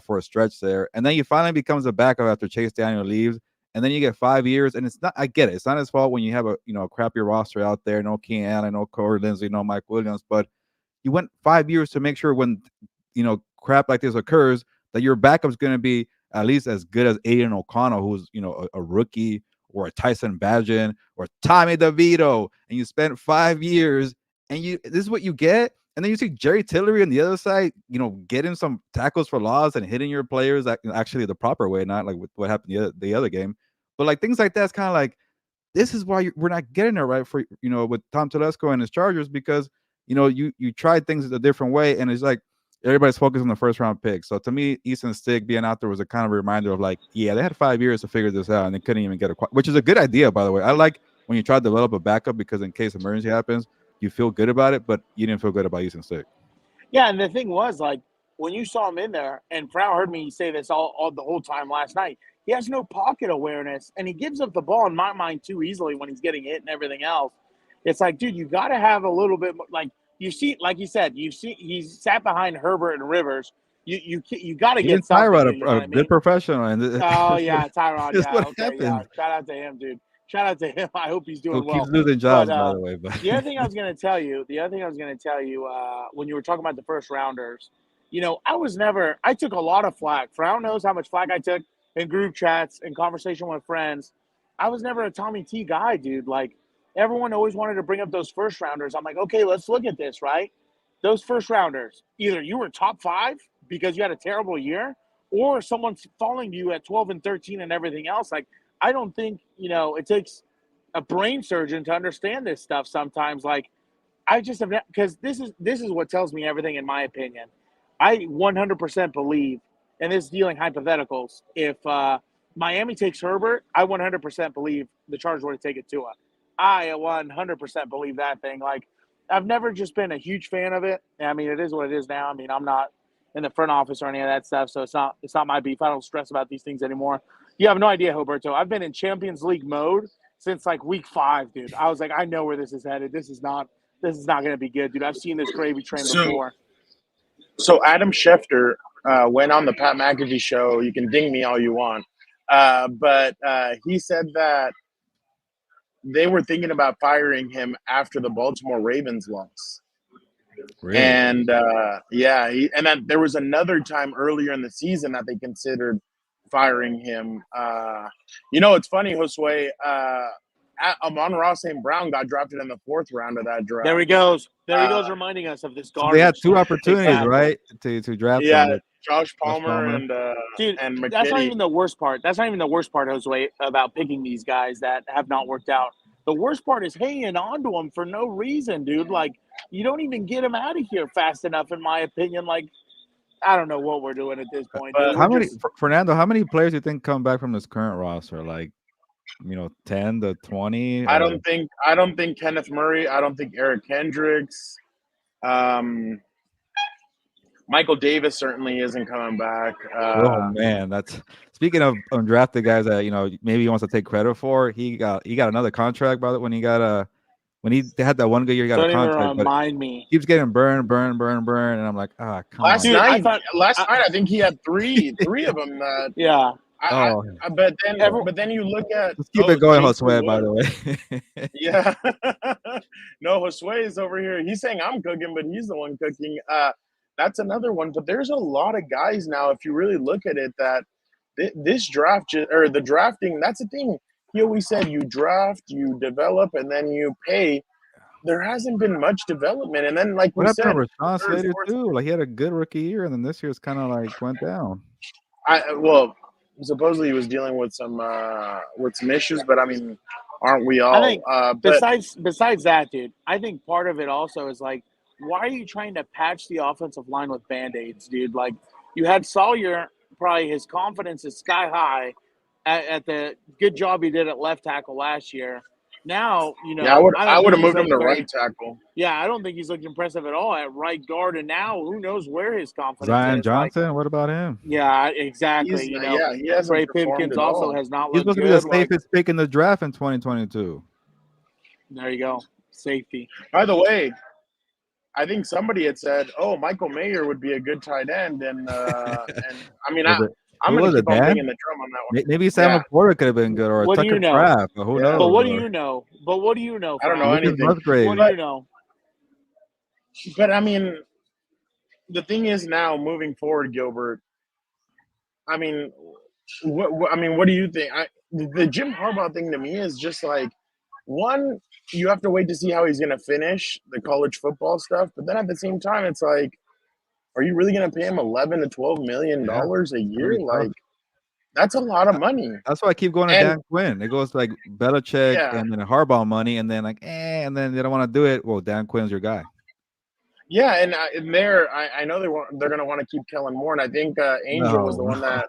for a stretch there. And then he finally becomes a backup after Chase Daniel leaves. And then you get 5 years, and it's not. I get it. It's not his fault when you have a crappier roster out there. No Keenan Allen, no Corey Lindsey, no Mike Williams. But you went 5 years to make sure when crap like this occurs that your backup's going to be at least as good as Aiden O'Connell, who's a rookie, or a Tyson Bagent or Tommy DeVito, and you spent 5 years, and this is what you get. And then you see Jerry Tillery on the other side, getting some tackles for loss and hitting your players actually the proper way, not like what happened the other game. But like things like that's kind of like, this is why we're not getting it right for with Tom Telesco and his Chargers, because you tried things a different way, and it's like everybody's focused on the first round pick. So to me, Easton Stick being out there was a kind of a reminder of like, yeah, they had 5 years to figure this out, and they couldn't even get which is a good idea, by the way. I like when you try to develop a backup because in case emergency happens, you feel good about it, but you didn't feel good about Easton Stick. Yeah, and the thing was, like, when you saw him in there, and Frau heard me say this all the whole time last night, he has no pocket awareness, and he gives up the ball, in my mind, too easily when he's getting hit and everything else. It's like, dude, you got to have a little bit – like, you see – like you said, he's sat behind Herbert and Rivers. You got to get something. Tyrod, a good professional. Oh, yeah, Tyrod. Yeah, okay, yeah. Shout out to him, dude. Shout out to him. I hope he's doing well. Keeps losing jobs, by the way. But the other thing I was going to tell you, when you were talking about the first rounders, I took a lot of flack. Frown knows how much flack I took in group chats and conversation with friends. I was never a Tommy T guy, dude. Like, everyone always wanted to bring up those first rounders. I'm like, okay, let's look at this, right? Those first rounders, either you were top 5 because you had a terrible year, or someone's falling to you at 12 and 13 and everything else. Like, I don't think, it takes a brain surgeon to understand this stuff sometimes. Like, I just have, because this is what tells me everything, in my opinion. I 100% believe, and this is dealing hypotheticals, if Miami takes Herbert, I 100% believe the Chargers would take it to him. I 100% believe that thing. Like, I've never just been a huge fan of it. I mean, it is what it is now. I mean, I'm not in the front office or any of that stuff, so it's not my beef. I don't stress about these things anymore. You have no idea, Roberto. I've been in Champions League mode since like week 5, dude. I was like, I know where this is headed. This is not going to be good, dude. I've seen this gravy train before. So Adam Schefter went on the Pat McAfee show. You can ding me all you want, but he said that they were thinking about firing him after the Baltimore Ravens loss. Really? And and then there was another time earlier in the season that they considered firing him. It's funny, Josue. Amon-Ra St. Brown got drafted in the 4th round of that draft. There he goes. There he goes, reminding us of this So garbage. they had 2 opportunities, Exactly. right, to draft Yeah, them. Josh Palmer and dude, and McKinney. that's not even the worst part. That's not even the worst part, Josue, about picking these guys that have not worked out. The worst part is hanging on to them for no reason, dude. Like, you don't even get them out of here fast enough, in my opinion. Like, I don't know what we're doing at this point. But Dude. How many, Fernando? How many players do you think come back from this current roster? Like, 10 to 20. I don't think Kenneth Murray. I don't think Eric Kendricks. Michael Davis certainly isn't coming back. Oh man, that's speaking of undrafted guys that maybe he wants to take credit for. He got another contract, brother. When he had that one good year, he got Don't a contract. even remind me. Keeps getting burned, and I'm like, come last on. Night, I think he had three of them. Yeah. But then you look at. Let's keep it going, Josue. By the way. Yeah. No, Josue is over here. He's saying I'm cooking, but he's the one cooking. That's another one. But there's a lot of guys now, if you really look at it, that this draft or the drafting. That's the thing. He always said you draft, you develop, and then you pay. There hasn't been much development, and then like what we happened said, to Rashawn Slater too? Like he had a good rookie year, and then this year's kind of like went down. Supposedly he was dealing with some issues, but I mean, aren't we all? I think besides that, dude, I think part of it also is like, why are you trying to patch the offensive line with Band-Aids, dude? Like, you had Sawyer, probably his confidence is sky high at the good job he did at left tackle last year. Now, I would have moved him to right tackle. Yeah, I don't think he's looked impressive at all at right guard. And now, who knows where his confidence Zion is. Johnson, what about him? Yeah, exactly. He hasn't Trey performed Pipkins at also all. has not He's looked supposed good. to be the safest pick in the draft in 2022. There you go. Safety. By the way, I think somebody had said, "Oh, Michael Mayer would be a good tight end," and I mean, I'm going to keep on banging the drum on that one. Maybe Sam Porter could have been good, or Tucker Kraft, but who knows? But what do you know? I don't know anything. What do you know? But I mean, the thing is now moving forward, Gilbert. I mean, what do you think? The Jim Harbaugh thing to me is just like, one, you have to wait to see how he's going to finish the college football stuff, but then at the same time, it's like, are you really going to pay him $11 to $12 million a year? Like, that's a lot of money. That's why I keep going to Dan Quinn. It goes like Belichick and then Harbaugh money, and then and then they don't want to do it. Well, Dan Quinn's your guy. Yeah, and I know they're going to want to keep Kellen Moore, and I think Angel was the one that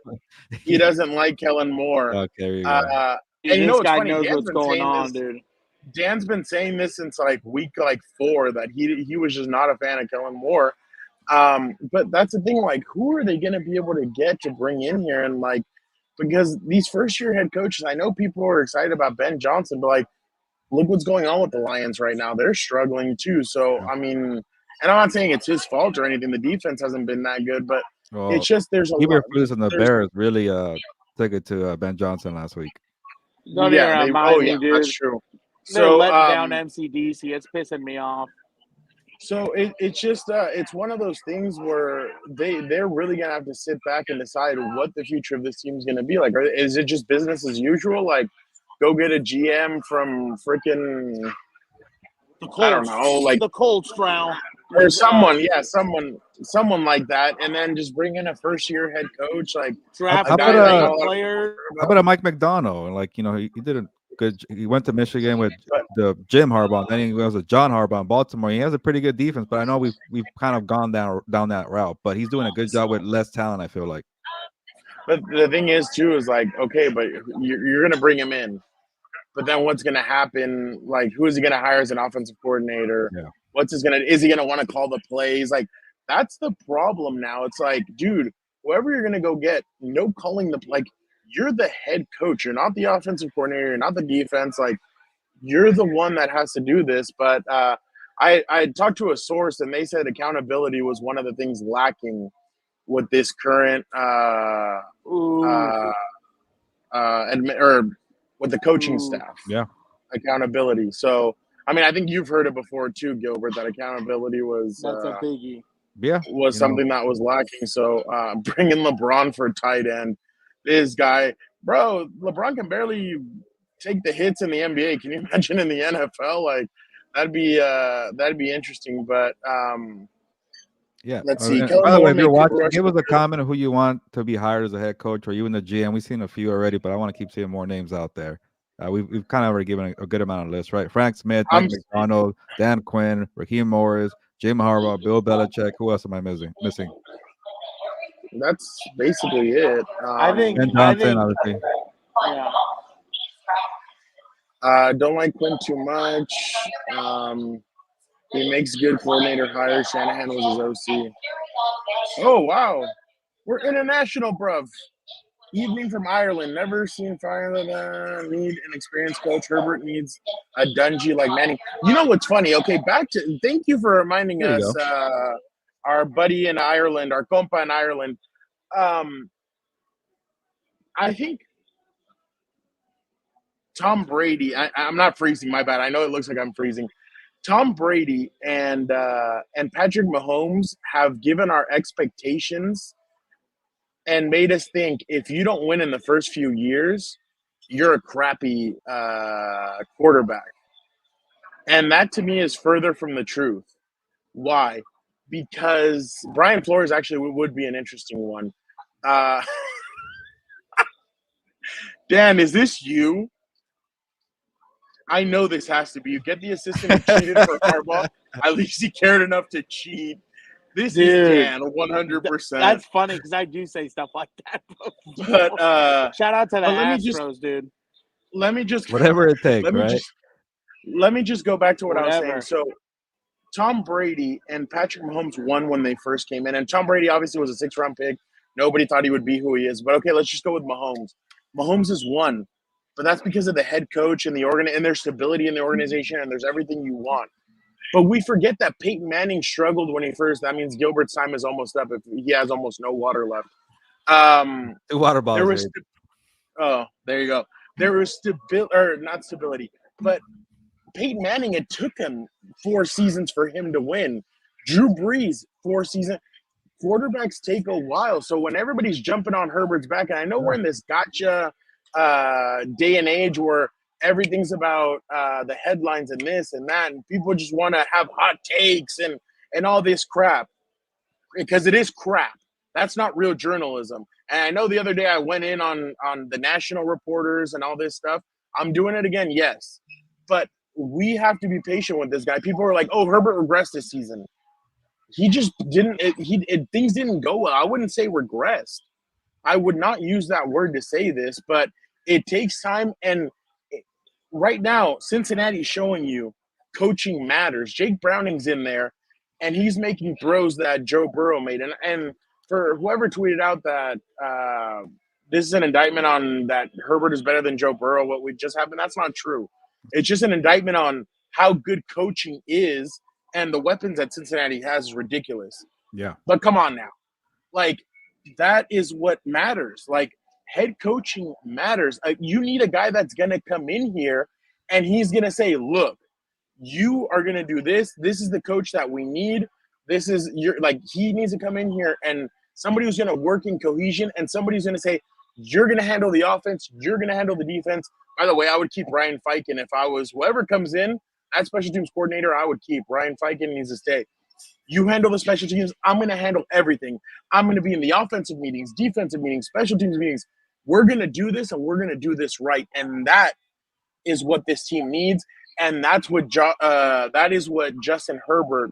he doesn't like Kellen Moore. Okay, there you go. And this guy funny? knows Dan's what's going on, dude. Dan's been saying this since like week 4 that he was just not a fan of Kellen Moore. But that's the thing, like, who are they going to be able to get to bring in here? And like, because these first-year head coaches, I know people are excited about Ben Johnson, but like, look what's going on with the Lions right now. They're struggling too. So, I mean, and I'm not saying it's his fault or anything. The defense hasn't been that good, but it's just there's a lot. And the Bears really took it to Ben Johnson last week. That's true. They're letting down MCDC. It's pissing me off. So it's just it's one of those things where they're really gonna have to sit back and decide what the future of this team is gonna be like. Is it just business as usual? Like, go get a GM from freaking I don't know, like the Cold Stroud or someone like that, and then just bring in a first-year head coach. Like, how about a Mike McDonald? Like, he did a good. He went to Michigan with the Jim Harbaugh, and then he goes with John Harbaugh in Baltimore. He has a pretty good defense, but I know we've kind of gone down that route. But he's doing a good job with less talent, I feel like. But the thing is, too, is like, okay, but you're going to bring him in. But then what's going to happen? Like, who is he going to hire as an offensive coordinator? Yeah. Is he going to want to call the plays? Like, that's the problem now. It's like, dude, whoever you're going to go get, no calling like, you're the head coach. You're not the offensive coordinator. You're not the defense. Like, you're the one that has to do this. But I talked to a source, and they said accountability was one of the things lacking with this current with the coaching staff. Yeah. Accountability. So, I mean, I think you've heard it before too, Gilbert, that accountability was that's a biggie. Was something that was lacking. So, bringing LeBron for tight end. this guy, bro. LeBron can barely take the hits in the NBA. Can you imagine in the NFL? Like that'd be interesting. But Yeah. let's see. By Kellen the way, Moore if you're made Cooper watching, Rush. give us a comment of who you want to be hired as a head coach or even the GM. We've seen a few already, but I want to keep seeing more names out there. We've kind of already given a good amount of lists, right? Frank Smith, I'm. Mike McDonald, Dan Quinn, Raheem Morris, Jim Harbaugh, Bill Belichick. Who else am I missing? That's basically it. I think. Ben I Johnson, think. obviously. Yeah. Don't like Quinn too much. He makes good coordinator hires. Shanahan was his OC. Oh wow, we're international, bruv. Evening from Ireland. Never seen fire like that. Need an experienced coach. Herbert needs a Dungy like Manning. You know what's funny? Okay, back to. Thank you for reminding There you us. go. Our buddy in Ireland, our compa in Ireland. I think Tom Brady. I'm not freezing. My bad. I know it looks like I'm freezing. Tom Brady and Patrick Mahomes have given our expectations and made us think if you don't win in the first few years, you're a crappy quarterback. And that to me is further from the truth. Why? Because Brian Flores actually would be an interesting one. Uh, Dan, is this you? I know this has to be you. Get the assistant who cheated for Harbaugh. At least he cared enough to cheat. This Dude, is Dan, 100%. That's funny because I do say stuff like that. But shout out to the let me Astros, dude. let me just Whatever it takes, let me right? let me just go back to what I was saying. Whatever. So Tom Brady and Patrick Mahomes won when they first came in, and Tom Brady obviously was a 6th-round pick. Nobody thought he would be who he is. But okay, let's just go with Mahomes. Mahomes has won, but that's because of the head coach and and there's stability in the organization, and there's everything you want. But we forget that Peyton Manning struggled when he first. That means Gilbert's time is almost up. If he has almost no water left. 2 water bottles. There was. Oh, there you go. There was stability, or not stability, but Peyton Manning, it took him 4 seasons for him to win. Drew Brees, 4 seasons. Quarterbacks take a while. So when everybody's jumping on Herbert's back, and I know we're in this gotcha day and age where everything's about the headlines and this and that, and people just want to have hot takes and all this crap because it is crap. That's not real journalism. And I know the other day I went in on the national reporters and all this stuff. I'm doing it again, yes. But we have to be patient with this guy. People are like, "Oh, Herbert regressed this season." He just didn't. Things didn't go well. I wouldn't say regressed. I would not use that word to say this, but it takes time. And right now, Cincinnati's showing you coaching matters. Jake Browning's in there, and he's making throws that Joe Burrow made. And for whoever tweeted out that this is an indictment on that Herbert is better than Joe Burrow, what we just happened, that's not true. It's just an indictment on how good coaching is, and the weapons that Cincinnati has is ridiculous. Yeah. But come on now. Like, that is what matters. Like, head coaching matters. You need a guy that's going to come in here and he's going to say, look, you are going to do this. This is the coach that we need. This is he needs to come in here and somebody who's going to work in cohesion, and somebody's going to say, you're going to handle the offense. You're going to handle the defense. By the way, I would keep Ryan Fiken if I was whoever comes in, that special teams coordinator, I would keep. Ryan Fiken needs to stay. You handle the special teams. I'm going to handle everything. I'm going to be in the offensive meetings, defensive meetings, special teams meetings. We're going to do this, and we're going to do this right. And that is what this team needs. And that's what that is what Justin Herbert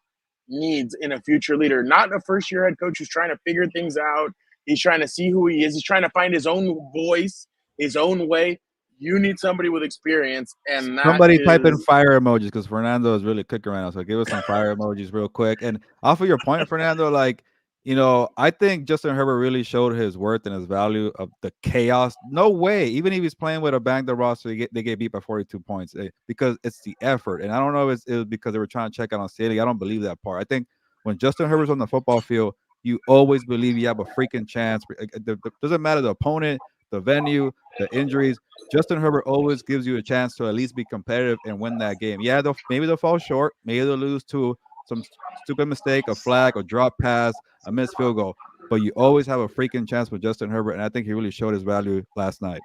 needs in a future leader. Not a first-year head coach who's trying to figure things out. He's trying to see who he is. He's trying to find his own voice, his own way. You need somebody with experience, and somebody type in fire emojis because Fernando is really cooking right now. So give us some fire emojis real quick. And off of your point, Fernando, I think Justin Herbert really showed his worth and his value of the chaos. No way, even if he's playing with a banged up roster, they get beat by 42 points because it's the effort. And I don't know if it was because they were trying to check out on Staley. I don't believe that part. I think when Justin Herbert's on the football field, you always believe you have a freaking chance. It doesn't matter the opponent, the venue, the injuries. Justin Herbert always gives you a chance to at least be competitive and win that game. Yeah, maybe they'll fall short. Maybe they'll lose to some stupid mistake, a flag, a drop pass, a missed field goal. but you always have a freaking chance with Justin Herbert, and I think he really showed his value last night.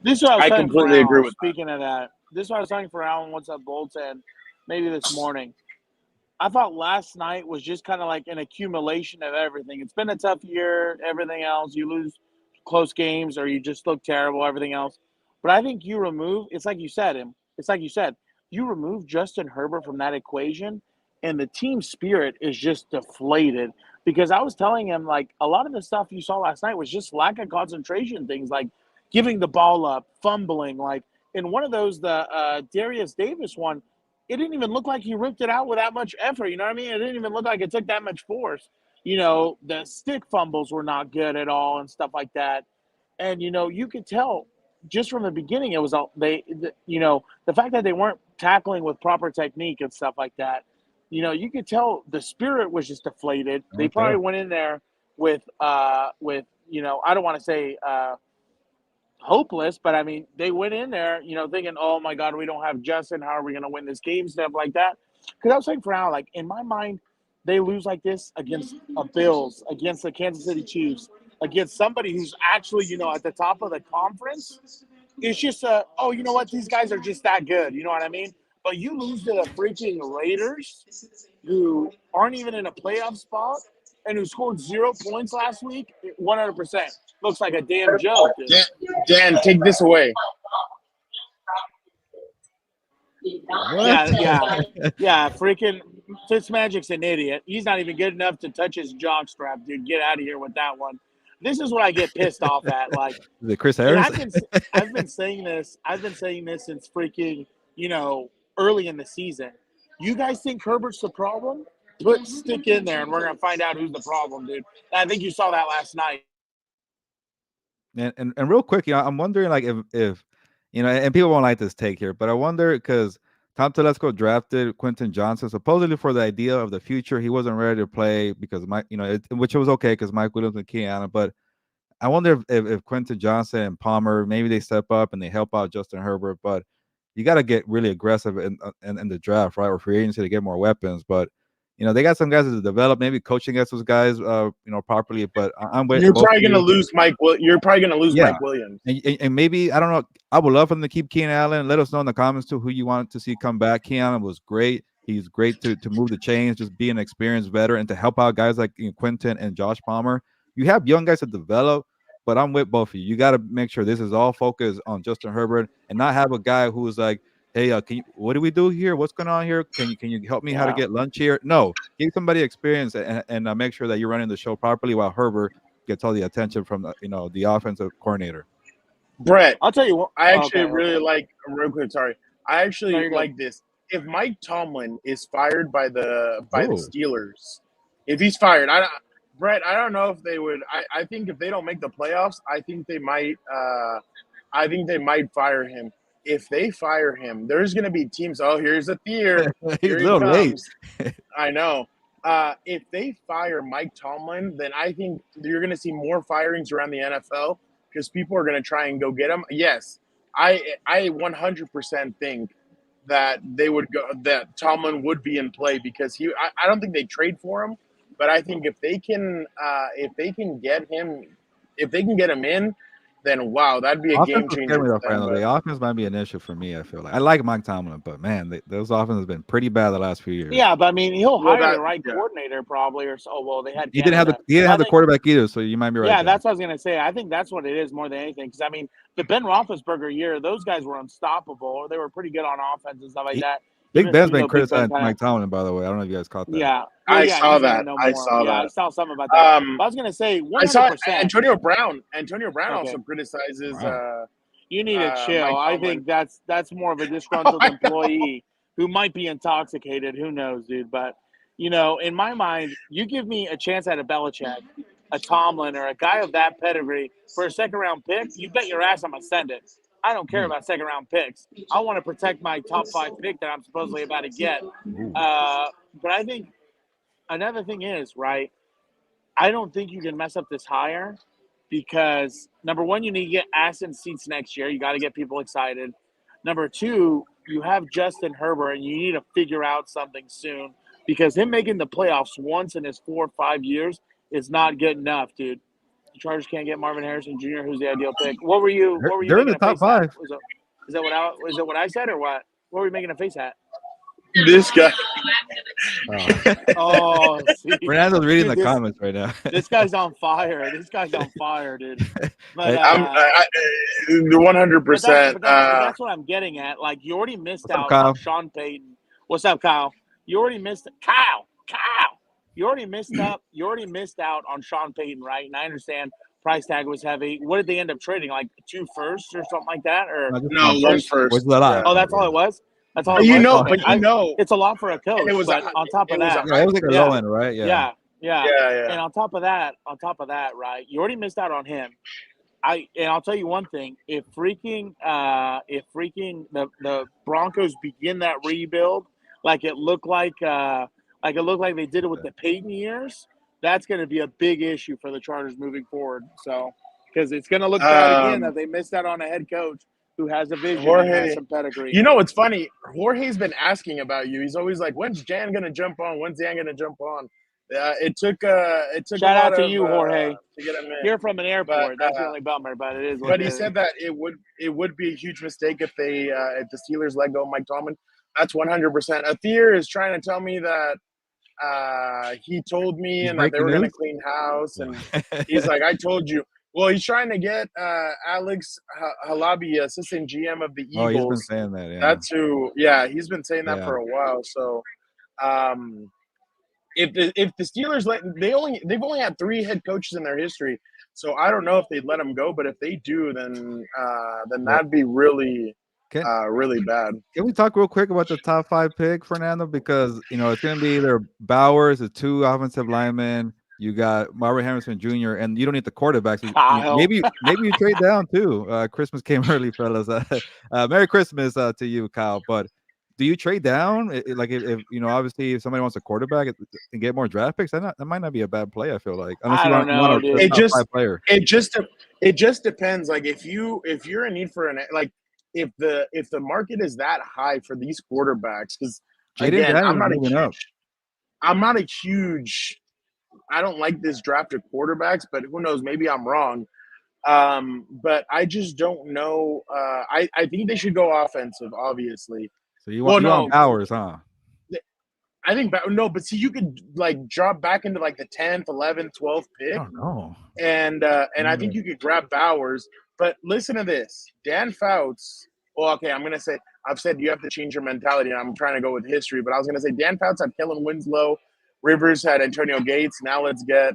This is what I was I saying for completely agree Alan. with Speaking of that, this is what I was saying for Alan. What's up, Bolton? Maybe this morning. I thought last night was just kind of like an accumulation of everything. It's been a tough year. Everything else, you lose close games or you just look terrible. Everything else, but I think you remove. It's like you said, him. It's like you said. You remove Justin Herbert from that equation, and the team spirit is just deflated. Because I was telling him like a lot of the stuff you saw last night was just lack of concentration. Things like giving the ball up, fumbling. Like in one of those, the Darius Davis one, it didn't even look like he ripped it out with that much effort. You know what I mean? It didn't even look like it took that much force. The stick fumbles were not good at all and stuff like that. And you could tell just from the beginning it was all the fact that they weren't tackling with proper technique and stuff like that. You could tell the spirit was just deflated. They probably Okay. went in there with I don't want to say hopeless, but I mean, they went in there, thinking, "Oh my God, we don't have Justin. How are we going to win this game?" Stuff like that. Because I was saying for now, like in my mind, they lose like this against a Bills, against the Kansas City Chiefs, against somebody who's actually, at the top of the conference. It's just oh, you know what? These guys are just that good. You know what I mean? But you lose to the freaking Raiders, who aren't even in a playoff spot and who scored 0 points last week. 100% looks like a damn joke, dude. Dan, take this away. What? Yeah. Freaking Fitzmagic's an idiot. He's not even good enough to touch his jockstrap, dude. Get out of here with that one. This is what I get pissed off at. Like, Is it Chris and Harris? I've been saying this. I've been saying this since freaking early in the season. You guys think Herbert's the problem? Put stick in there, and we're gonna find out who's the problem, dude. I think you saw that last night. And real quick, I'm wondering like if and people won't like this take here, but I wonder because Tom Telesco drafted Quentin Johnson supposedly for the idea of the future. He wasn't ready to play because Mike, which was okay because Mike Williams and Keenan Allen. But I wonder if Quentin Johnson and Palmer maybe they step up and they help out Justin Herbert. But you got to get really aggressive in the draft, right, or free agency to get more weapons. But they got some guys to develop, maybe coaching against those guys, properly. But I'm waiting. You're probably going to lose Mike. You're probably going to lose Yeah. Mike Williams. And maybe I don't know. I would love for them to keep Keenan Allen. Let us know in the comments too who you want to see come back. Keenan Allen was great. He's great to move the chains, just be an experienced veteran, and to help out guys like Quentin and Josh Palmer. You have young guys to develop, but I'm with both of you. You got to make sure this is all focused on Justin Herbert and not have a guy who's like, "Hey, what do we do here? What's going on here? Can you help me how to get lunch here?" No, give somebody experience and make sure that you're running the show properly while Herbert gets all the attention from the offensive coordinator. Brett, I'll tell you what. I actually really like. Real quick, sorry. I actually No, like this. If Mike Tomlin is fired by the Steelers, if he's fired, Brett, I don't know if they would. I think if they don't make the playoffs, I think they might. I think they might fire him. If they fire him, there's going to be teams. Oh, here's a theater. Here he comes. I know. If they fire Mike Tomlin, then I think you're going to see more firings around the NFL because people are going to try and go get him. Yes, I 100% think that they would go. That Tomlin would be in play because I don't think they trade for him, but I think if they can get him, if they can get him in, then wow, that'd be a game changer. The offense might be an issue for me. I feel like I like Mike Tomlin, but man, those offenses have been pretty bad the last few years. Yeah, but I mean, he'll hire the right coordinator probably, or so. Well, they had. He didn't have the quarterback either, so you might be right. Yeah, that's what I was gonna say. I think that's what it is more than anything. Because I mean, the Ben Roethlisberger year, those guys were unstoppable. They were pretty good on offense and stuff like that. Big Ben's been criticizing Mike Tomlin, by the way. I don't know if you guys caught that. Yeah, I saw that. I saw something about that. I was gonna say 100%. I saw Antonio Brown. Antonio Brown also criticizes. Wow. You need to chill. I think that's more of a disgruntled employee who might be intoxicated. Who knows, dude? But in my mind, you give me a chance at a Belichick, a Tomlin, or a guy of that pedigree for a second-round pick, you bet your ass I'm going to send it. I don't care about second-round picks. I want to protect my top 5 pick that I'm supposedly about to get. But I think another thing is, right, I don't think you can mess up this hire because, number one, you need to get ass in seats next year. You got to get people excited. Number two, you have Justin Herbert, and you need to figure out something soon because him making the playoffs once in his 4 or 5 years It's not good enough, dude. The Chargers can't get Marvin Harrison Jr., who's the ideal pick. What were you They're in making the a top face at? five. Is that what I said or what? What were you making a face at? This guy. Oh, see. Fernando's reading Dude, the comments right now. This guy's on fire. This guy's on fire, dude. But, I'm 100%. but that's what I'm getting at. Like, you already missed What's up, out Kyle? on Sean Payton. What's up, Kyle? You already missed Kyle. You already missed out on Sean Payton, right? And I understand price tag was heavy. What did they end up trading? Like 2 firsts or something like that? Or No, one first. Was a lot. oh, that's all it was. That's all. You it was? know, Okay. but it's a lot for a coach. it was but on top of that, Yeah, it was like a low end, right? Yeah. Yeah. And on top of that, right? You already missed out on him. I'll tell you one thing: if freaking the Broncos begin that rebuild, like it looked like they did it with the Peyton years, that's going to be a big issue for the Chargers moving forward. So, because it's going to look bad again that they missed out on a head coach who has a vision and has some pedigree. You know, it's funny. Jorge's been asking about you. He's always like, "When's Jan going to jump on? When's Jan going to jump on?" It took Shout out to you, Jorge. To get him in. You're from an airport. That's the only bummer, but it is. But he said that it would be a huge mistake if the Steelers let go of Mike Tomlin. That's 100%. Athir is trying to tell me that he told me and that they were going to clean house, and he's like, "I told you." Well, he's trying to get Alex Halabi, assistant GM of the Eagles. Oh, he's been saying that. Yeah. That's who. Yeah, he's been saying that for a while. So, if the Steelers they've only had 3 head coaches in their history. So I don't know if they'd let him go, but if they do, then that'd be really bad. Can we talk real quick about the top 5 pick, Fernando? Because it's going to be either Bowers, the 2 offensive linemen. You got Marvin Harrison Jr. and you don't need the quarterbacks. Maybe you trade down too. Christmas came early, fellas. Merry Christmas to you, Kyle. But do you trade down? Like if obviously if somebody wants a quarterback and get more draft picks, that might not be a bad play. I feel like I don't know, dude. It just depends. Like if you're in need for if the market is that high for these quarterbacks, because again, I'm not a huge. I don't like this draft of quarterbacks, but who knows? Maybe I'm wrong. But I just don't know. I think they should go offensive, obviously. So you want Bowers, huh? I think no, but see, you could like drop back into like the 10th, 11th, 12th pick. I don't know. And I think you could grab Bowers. But listen to this, Dan Fouts. Well, okay, I'm gonna say I've said you have to change your mentality, and I'm trying to go with history. But I was gonna say Dan Fouts had Kellen Winslow. Rivers had Antonio Gates. Now let's get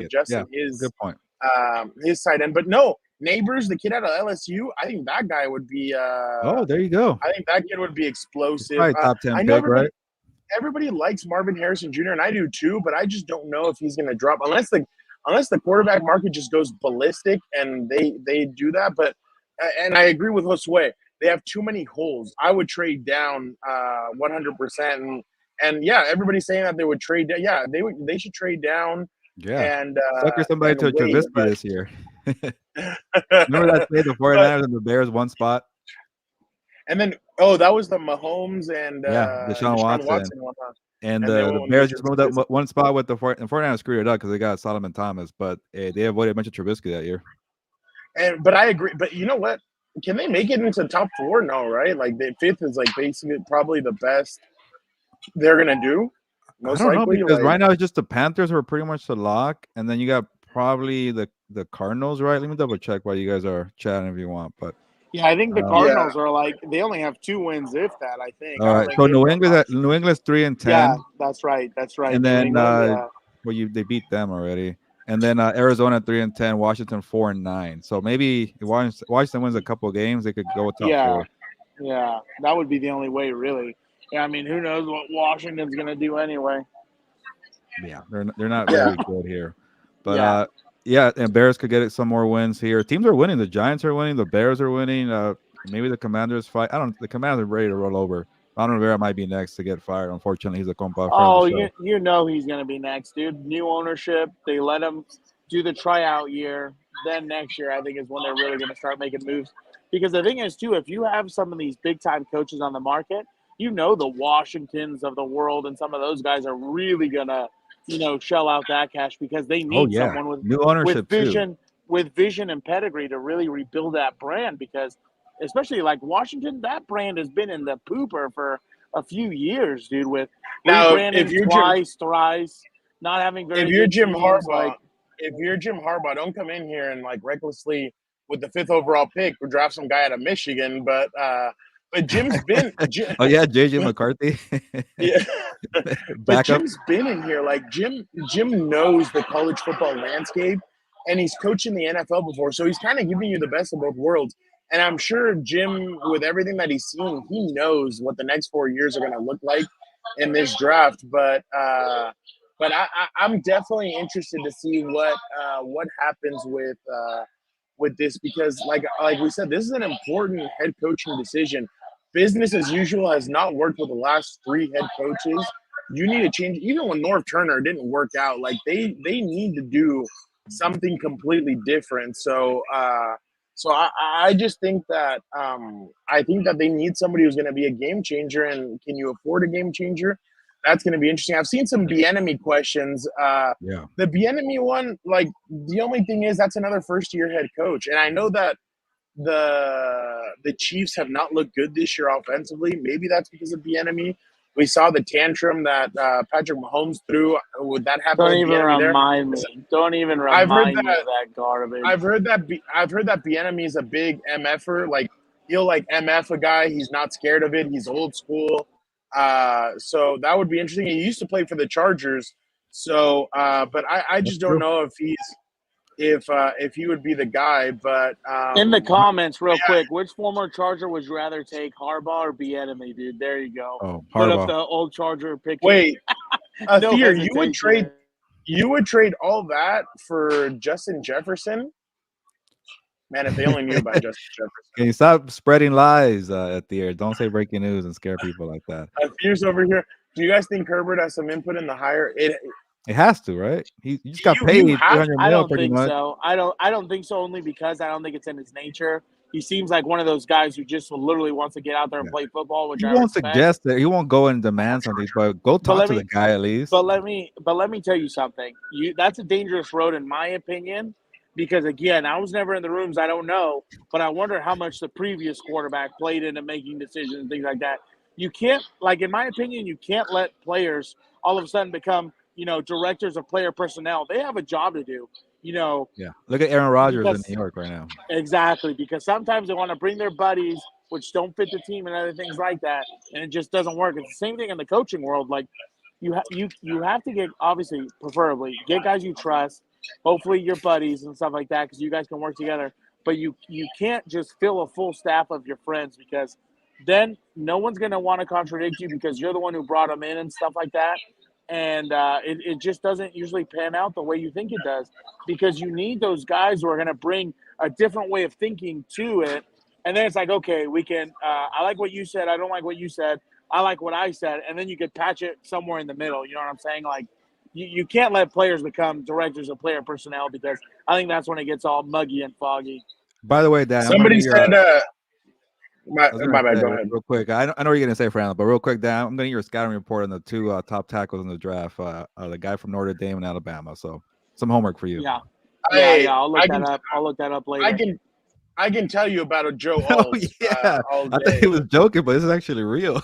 Justin good point. His tight end. But no, Neighbors, the kid out of LSU, I think that guy would be there you go. I think that kid would be explosive. Top 10 I know pick, right? Everybody likes Marvin Harrison Jr., and I do too, but I just don't know if he's gonna drop unless the quarterback market just goes ballistic and they do that. But and I agree with Josue. They have too many holes. I would trade down 100%. And yeah, everybody's saying that they would trade down. Yeah, they should trade down. Yeah, and sucker somebody to Trubisky this year. Remember that trade the 49ers and the Bears one spot? And then that was the Mahomes and Deshaun Watson. And the Bears just moved up one spot with the 49ers screwed it up because they got Solomon Thomas, but they avoided a bunch of Trubisky that year. But I agree. But you know what? Can they make it into top 4? No, right? Like the 5th is like basically probably the best they're gonna do. Most I don't likely, know because right now it's just the Panthers are pretty much the lock, and then you got probably the Cardinals, right? Let me double check while you guys are chatting if you want. But yeah, I think the Cardinals are like they only have 2 wins, if that. I think. All right, so New England's 3-10. Yeah, that's right. And then they beat them already. And then Arizona 3-10, Washington 4-9. So maybe if Washington wins a couple of games, they could go top 4. Yeah, that would be the only way, really. Yeah, I mean, who knows what Washington's going to do anyway? Yeah, they're not very good here. But, and Bears could get some more wins here. Teams are winning. The Giants are winning. The Bears are winning. Maybe the Commanders fight. The Commanders are ready to roll over. Ron Rivera might be next to get fired. Unfortunately, he's a Compas. Oh, you know he's going to be next, dude. New ownership. They let him do the tryout year. Then next year, I think, is when they're really going to start making moves. Because the thing is, too, if you have some of these big-time coaches on the market, the Washingtons of the world and some of those guys are really going to shell out that cash because they Oh need yeah, someone with new ownership too. vision and pedigree to really rebuild that brand because especially like Washington, that brand has been in the pooper for a few years, dude, with Now, rebranding twice, thrice, not having very if you're good Jim teams. Harbaugh, don't come in here and like recklessly with the 5th overall pick or draft some guy out of Michigan. But Jim's been, Oh yeah, JJ McCarthy. yeah. But Backup. Jim's been in here. Like Jim knows the college football landscape, and he's coached in the NFL before, so he's kind of giving you the best of both worlds. And I'm sure Jim, with everything that he's seen, he knows what the next 4 years are going to look like in this draft. But I'm definitely interested to see what happens with this because, like we said, this is an important head coaching decision. Business as usual has not worked with the last 3 head coaches. You need to change. Even when North Turner didn't work out, like they need to do something completely different. So I just think that they need somebody who's going to be a game changer. And can you afford a game changer? That's going to be interesting. I've seen some Bieniemy questions. Yeah. The Bieniemy one, like the only thing is that's another first-year head coach, and I know that the Chiefs have not looked good this year offensively. Maybe that's because of Bieniemy. We saw the tantrum that Patrick Mahomes threw. Would that happen Don't with even Bieniemy there? remind me. Don't even I've heard remind me that. of that garbage. I've heard that Bieniemy is a big MFer. Like he'll like MF a guy. He's not scared of it. He's old school. So that would be interesting. He used to play for the Chargers. So, but I That's just don't true. know if he would be the guy. But In the comments, real quick, which former Charger would you rather take, Harbaugh or Bieniemy, dude? There you go. Oh, Put up Harbaugh. the old Charger picture. wait, No Thier, hesitation. you would trade all that for Justin Jefferson? Man, if they only knew about Justin Jefferson. Can you stop spreading lies at the air? Don't say breaking news and scare people like that. Thier's over here. Do you guys think Herbert has some input in the hire? It has to, right? He just got You paid have- 300 I mil don't pretty think much. so. I don't think so. Only because I don't think it's in his nature. He seems like one of those guys who just literally wants to get out there and play football, which He I won't respect. suggest that. He won't go and demand something, but go talk to the guy at least. But let me tell you something. That's a dangerous road, in my opinion, because again, I was never in the rooms. I don't know, but I wonder how much the previous quarterback played into making decisions and things like that. You can't, like in my opinion, you can't let players all of a sudden become, directors of player personnel. They have a job to do. Yeah. Look at Aaron Rodgers in New York right now. Exactly, because sometimes they want to bring their buddies, which don't fit the team and other things like that, and it just doesn't work. It's the same thing in the coaching world. Like you have to get, obviously, preferably get guys you trust, hopefully your buddies and stuff like that, because you guys can work together. But you can't just fill a full staff of your friends, because then no one's going to want to contradict you because you're the one who brought them in and stuff like that. And it just doesn't usually pan out the way you think it does, because you need those guys who are going to bring a different way of thinking to it. And then it's like, okay, we can I like what you said. I don't like what you said. I like what I said. And then you could patch it somewhere in the middle. You know what I'm saying? Like, you can't let players become directors of player personnel, because I think that's when it gets all muggy and foggy. By the way, Dan, somebody said, my bad, go ahead. Real quick. I know what you're going to say, Fernando, but real quick, Dan, I'm going to get your scouting report on the 2 top tackles in the draft, the guy from Notre Dame and Alabama. So some homework for you. Yeah. Hey, I'll look that up. I'll look that up later. I can tell you about a Joe Oh, Alt. yeah. All day. I thought he was joking, but this is actually real.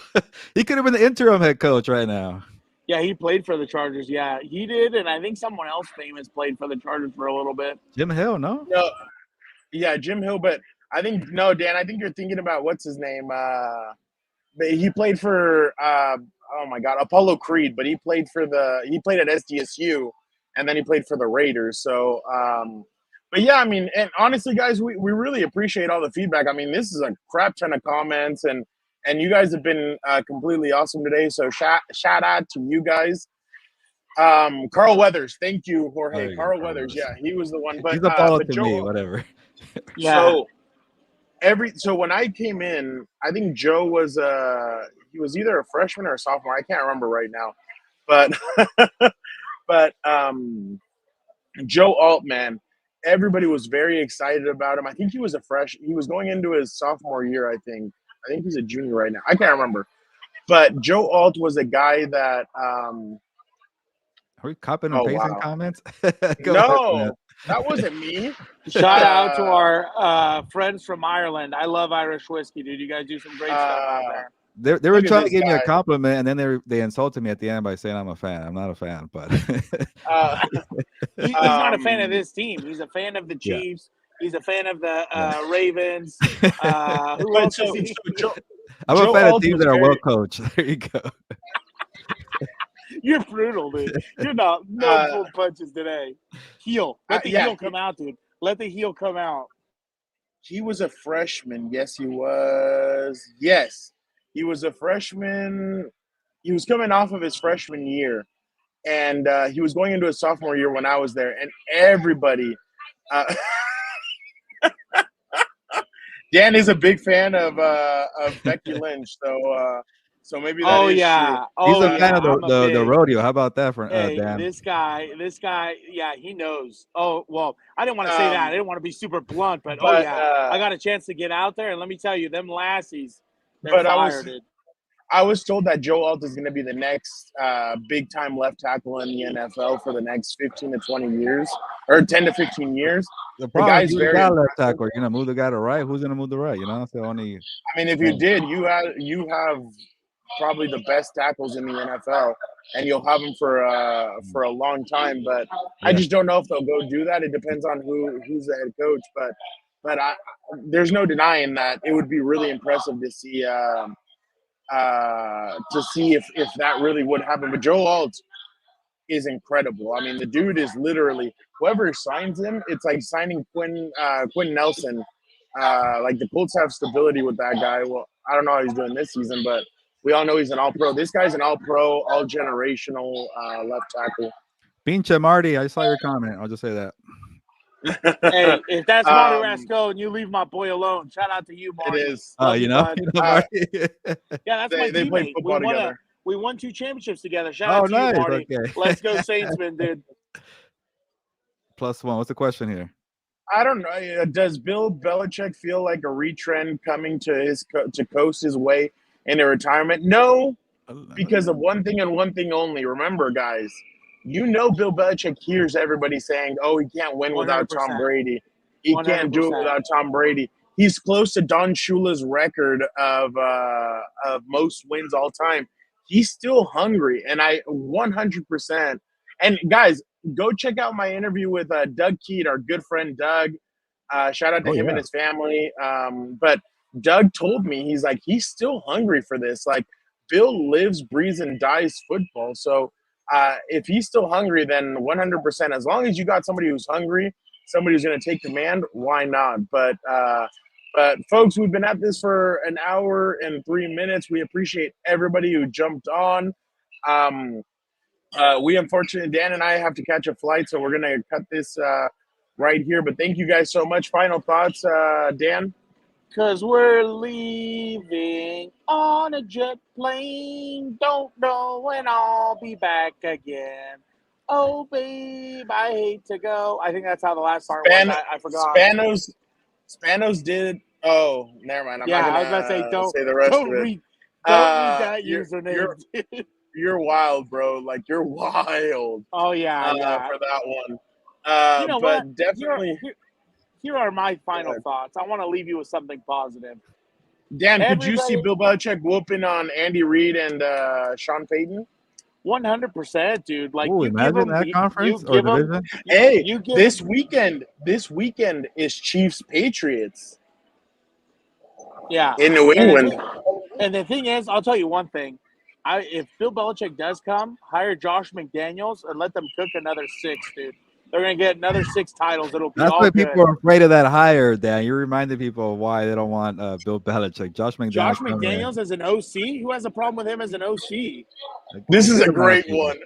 He could have been the interim head coach right now. Yeah, he played for the Chargers. Yeah, he did, and I think someone else famous played for the Chargers for a little bit. Jim Hill, no? No, yeah, Jim Hill, but I think no, Dan. I think you're thinking about what's his name. He played for oh my God, Apollo Creed, but he played at SDSU, and then he played for the Raiders. So, but yeah, I mean, and honestly, guys, we really appreciate all the feedback. I mean, this is a crap ton of comments, and you guys have been completely awesome today. So shout out to you guys. Carl Weathers, thank you, Jorge. Carl Weathers, yeah, he was the one. But he's Apollo but to Joe, me, whatever. Yeah. So when I came in, I think Joe was he was either a freshman or a sophomore. I can't remember right now, but but Joe Altman, everybody was very excited about him. I think he was he was going into his sophomore year. I think he's a junior right now. I can't remember, but Joe Alt was a guy that Are we copying and pasting wow. comments? No, that wasn't me. Shout out to our friends from Ireland. I love Irish whiskey, dude. You guys do some great stuff out there. They were Look at trying to this give me a guy. compliment, and then they insulted me at the end by saying I'm a fan. I'm not a fan, but He's not a fan of this team. He's a fan of the Yeah. Chiefs. He's a fan of the Ravens. Who But else so, is he? so Joe, I'm Joe a fan of Alt teams was that are well very- coached. There you go. You're brutal, dude. You're not full punches today. Heel. Let the heel come out, dude. Let the heel come out. He was a freshman. Yes, he was. Yes, he was a freshman. He was coming off of his freshman year, and he was going into his sophomore year when I was there. And everybody, Dan is a big fan of Becky Lynch, so maybe that is true. He's a yeah. fan of I'm a the big- rodeo. How about that for Hey, Dan? this guy, yeah, he knows. Oh, well, I didn't want to say that. I didn't want to be super blunt, but I got a chance to get out there, and let me tell you, them lassies, they're fire, dude. I was told that Joe Alt is going to be the next big-time left tackle in the NFL for the next 15 to 20 years, or 10 to 15 years. The problem guy's is you very got a left impressive. tackle. You're gonna move the guy to right. Who's gonna move the right? You know, that's the only. I mean, if you did, you have probably the best tackles in the NFL, and you'll have them for a long time. But I just don't know if they'll go do that. It depends on who's the head coach. But there's no denying that it would be really impressive to see if that really would happen. But Joe Alt is incredible. I mean, the dude is literally whoever signs him. It's like signing Quinn Nelson. Like the Colts have stability with that guy. Well, I don't know how he's doing this season, but we all know he's an all-pro. This guy's an all-pro, all-generational left tackle. Pinche Marty, I saw your comment. I'll just say that. Hey, if that's Marty Rasco and you leave my boy alone, shout out to you, Marty. It is. You know Marty. Yeah, that's my they play teammate. football together. We won 2 championships together. Shout out to nice. you, Marty. Okay. Let's go, Saintsman, dude. +1. What's the question here? I don't know. Does Bill Belichick feel like a retrend coming to coast his way into retirement? No, because of one thing and one thing only. Remember, guys, you know Bill Belichick hears everybody saying, "Oh, he can't win without 100%. Tom Brady. He 100%. can't do it without Tom Brady." He's close to Don Shula's record of most wins all time. He's still hungry, and I 100%. And guys, go check out my interview with Doug Keat, our good friend Doug. Shout out to him and his family. But Doug told me, he's like, he's still hungry for this. Like, Bill lives, breathes, and dies football. So if he's still hungry, then 100%. As long as you got somebody who's hungry, somebody who's going to take command, why not? But folks, we've been at this for an hour and 3 minutes. We appreciate everybody who jumped on. We unfortunately, Dan and I have to catch a flight, so we're gonna cut this right here. But thank you guys so much. Final thoughts, Dan? Because we're leaving on a jet plane. Don't know when I'll be back again. Oh, babe, I hate to go. I think that's how the last part was. I forgot. Spanos did. Oh, never mind. I'm not I was about to say, don't say the rest don't of it. read that username. You're wild, bro. Like, you're wild. Oh, yeah. For that one. You know but what? definitely. Here are my final thoughts. I want to leave you with something positive. Dan, could you see Bill Belichick whooping on Andy Reid and Sean Payton? 100%, dude. Like, Ooh, imagine that conference or division. Hey, this weekend is Chiefs Patriots. Yeah, in New England. And the thing is, I'll tell you one thing. If Bill Belichick does come, hire Josh McDaniels and let them cook another 6, dude. They're going to get another 6 titles. It'll be That's all why good. people are afraid of that hire, Dan. You reminded people of why they don't want Bill Belichick. Josh McDaniels as an OC? Who has a problem with him as an OC? This is a great one.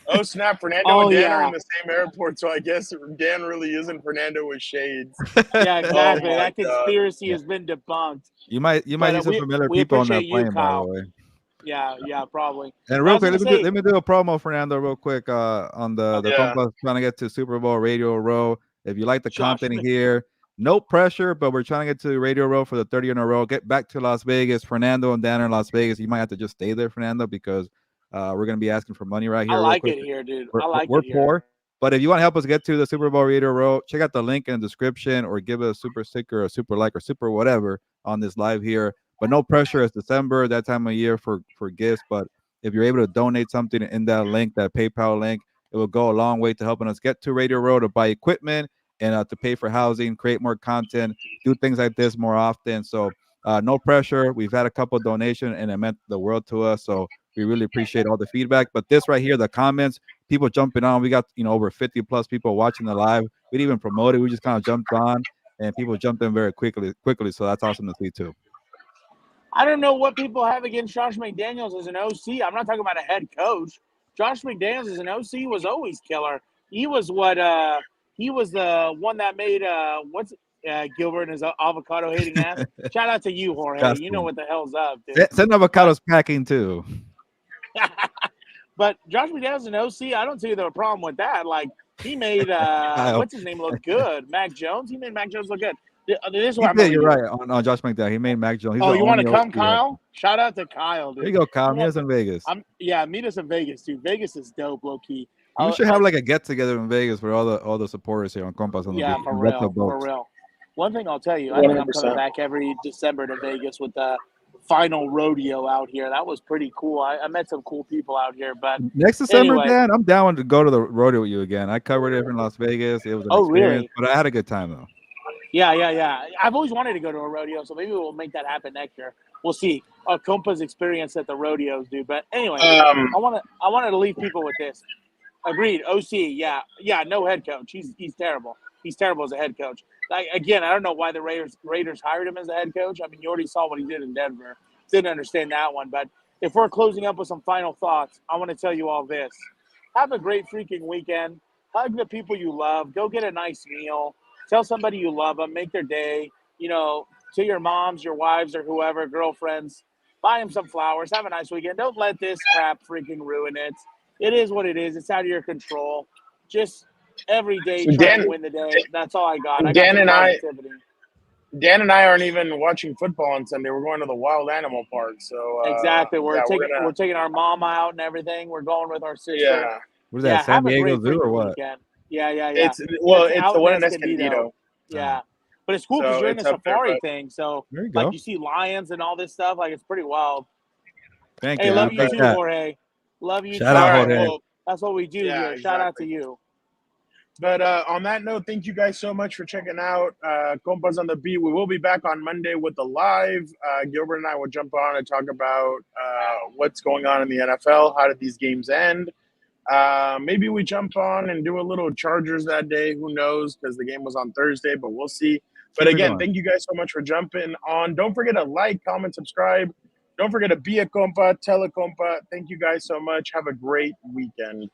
Oh, snap. Fernando and Dan are in the same airport, so I guess Dan really isn't Fernando with shades. Yeah, exactly. That conspiracy has been debunked. You might use some familiar people on that plane, by the way. Yeah, probably. And real quick, let me do a promo, Fernando, real quick on the Compas trying to get to Super Bowl Radio Row. If you like the content here, no pressure, but we're trying to get to Radio Row for the 30 in a row. Get back to Las Vegas. Fernando and Dan are in Las Vegas. You might have to just stay there, Fernando, because We're going to be asking for money right I here. like real it quick. here, dude. We're, I like we're it here. poor. But if you want to help us get to the Super Bowl Radio Row, check out the link in the description or give us a super sticker or super like or super whatever on this live here. But no pressure. It's December, that time of year for gifts. But if you're able to donate something in that link, that PayPal link, it will go a long way to helping us get to Radio Row, to buy equipment and to pay for housing, create more content, do things like this more often. So no pressure. We've had a couple of donations and it meant the world to us. So we really appreciate all the feedback. But this right here, the comments, people jumping on. We got over 50 plus people watching the live. We didn't even promote it. We just kind of jumped on, and people jumped in very quickly. So that's awesome to see too. I don't know what people have against Josh McDaniels as an OC. I'm not talking about a head coach. Josh McDaniels as an OC was always killer. He was he was the one that made Gilbert and his avocado hating ass. Shout out to you, Jorge. Disgusting. You know what the hell's up, dude. Send avocados packing too. But Josh McDaniels an OC, I don't see the problem with that. Like, he made what's his name look good? Mac Jones. He made Mac Jones look good. This is what You're right on Josh McDaniels. He made Mac Jones. You want to come, Kyle? Shout out to Kyle, dude. There you go, Kyle. Meet us in Vegas. Meet us in Vegas, dude. Vegas is dope, low key. We should have like a get together in Vegas for all the supporters here on Compas. For real. One thing I'll tell you, I think I'm coming back every December to Vegas with the final rodeo out here. That was pretty cool. I met some cool people out here. But next December, anyway, Dan, I'm down to go to the rodeo with you again. I covered it in Las Vegas. It was an experience, really? But I had a good time though. Yeah. I've always wanted to go to a rodeo, so maybe we'll make that happen next year. We'll see. Compas experience at the rodeos, dude. But anyway, I wanted to leave people with this. Agreed. OC, yeah, no head coach. He's terrible. He's terrible as a head coach. Again, I don't know why the Raiders hired him as a head coach. I mean, you already saw what he did in Denver. Didn't understand that one. But if we're closing up with some final thoughts, I want to tell you all this. Have a great freaking weekend. Hug the people you love. Go get a nice meal. Tell somebody you love them. Make their day. To your moms, your wives, or whoever, girlfriends. Buy them some flowers. Have a nice weekend. Don't let this crap freaking ruin it. It is what it is. It's out of your control. Just every day try to win the day. That's all I got. Dan and I aren't even watching football on Sunday. We're going to the Wild Animal Park. So exactly, we're taking our mom out and everything. We're going with our sister. Yeah. What is that? San Diego Zoo or what? Weekend. Yeah. It's the one in Escondido. Yeah. But it's cool because you're in the safari thing. So you see lions and all this stuff. Like, it's pretty wild. Thank you. Hey, love you too, Jorge. Love you. Shout out, Jorge. That's what we do here. Exactly. Shout out to you. But on that note, thank you guys so much for checking out Compas on the Beat. We will be back on Monday with the live. Gilbert and I will jump on and talk about what's going on in the NFL. How did these games end? Maybe we jump on and do a little Chargers that day. Who knows? Because the game was on Thursday, but we'll see. But again, thank you guys so much for jumping on. Don't forget to like, comment, subscribe. Don't forget to be a compa, tell a compa. Thank you guys so much. Have a great weekend.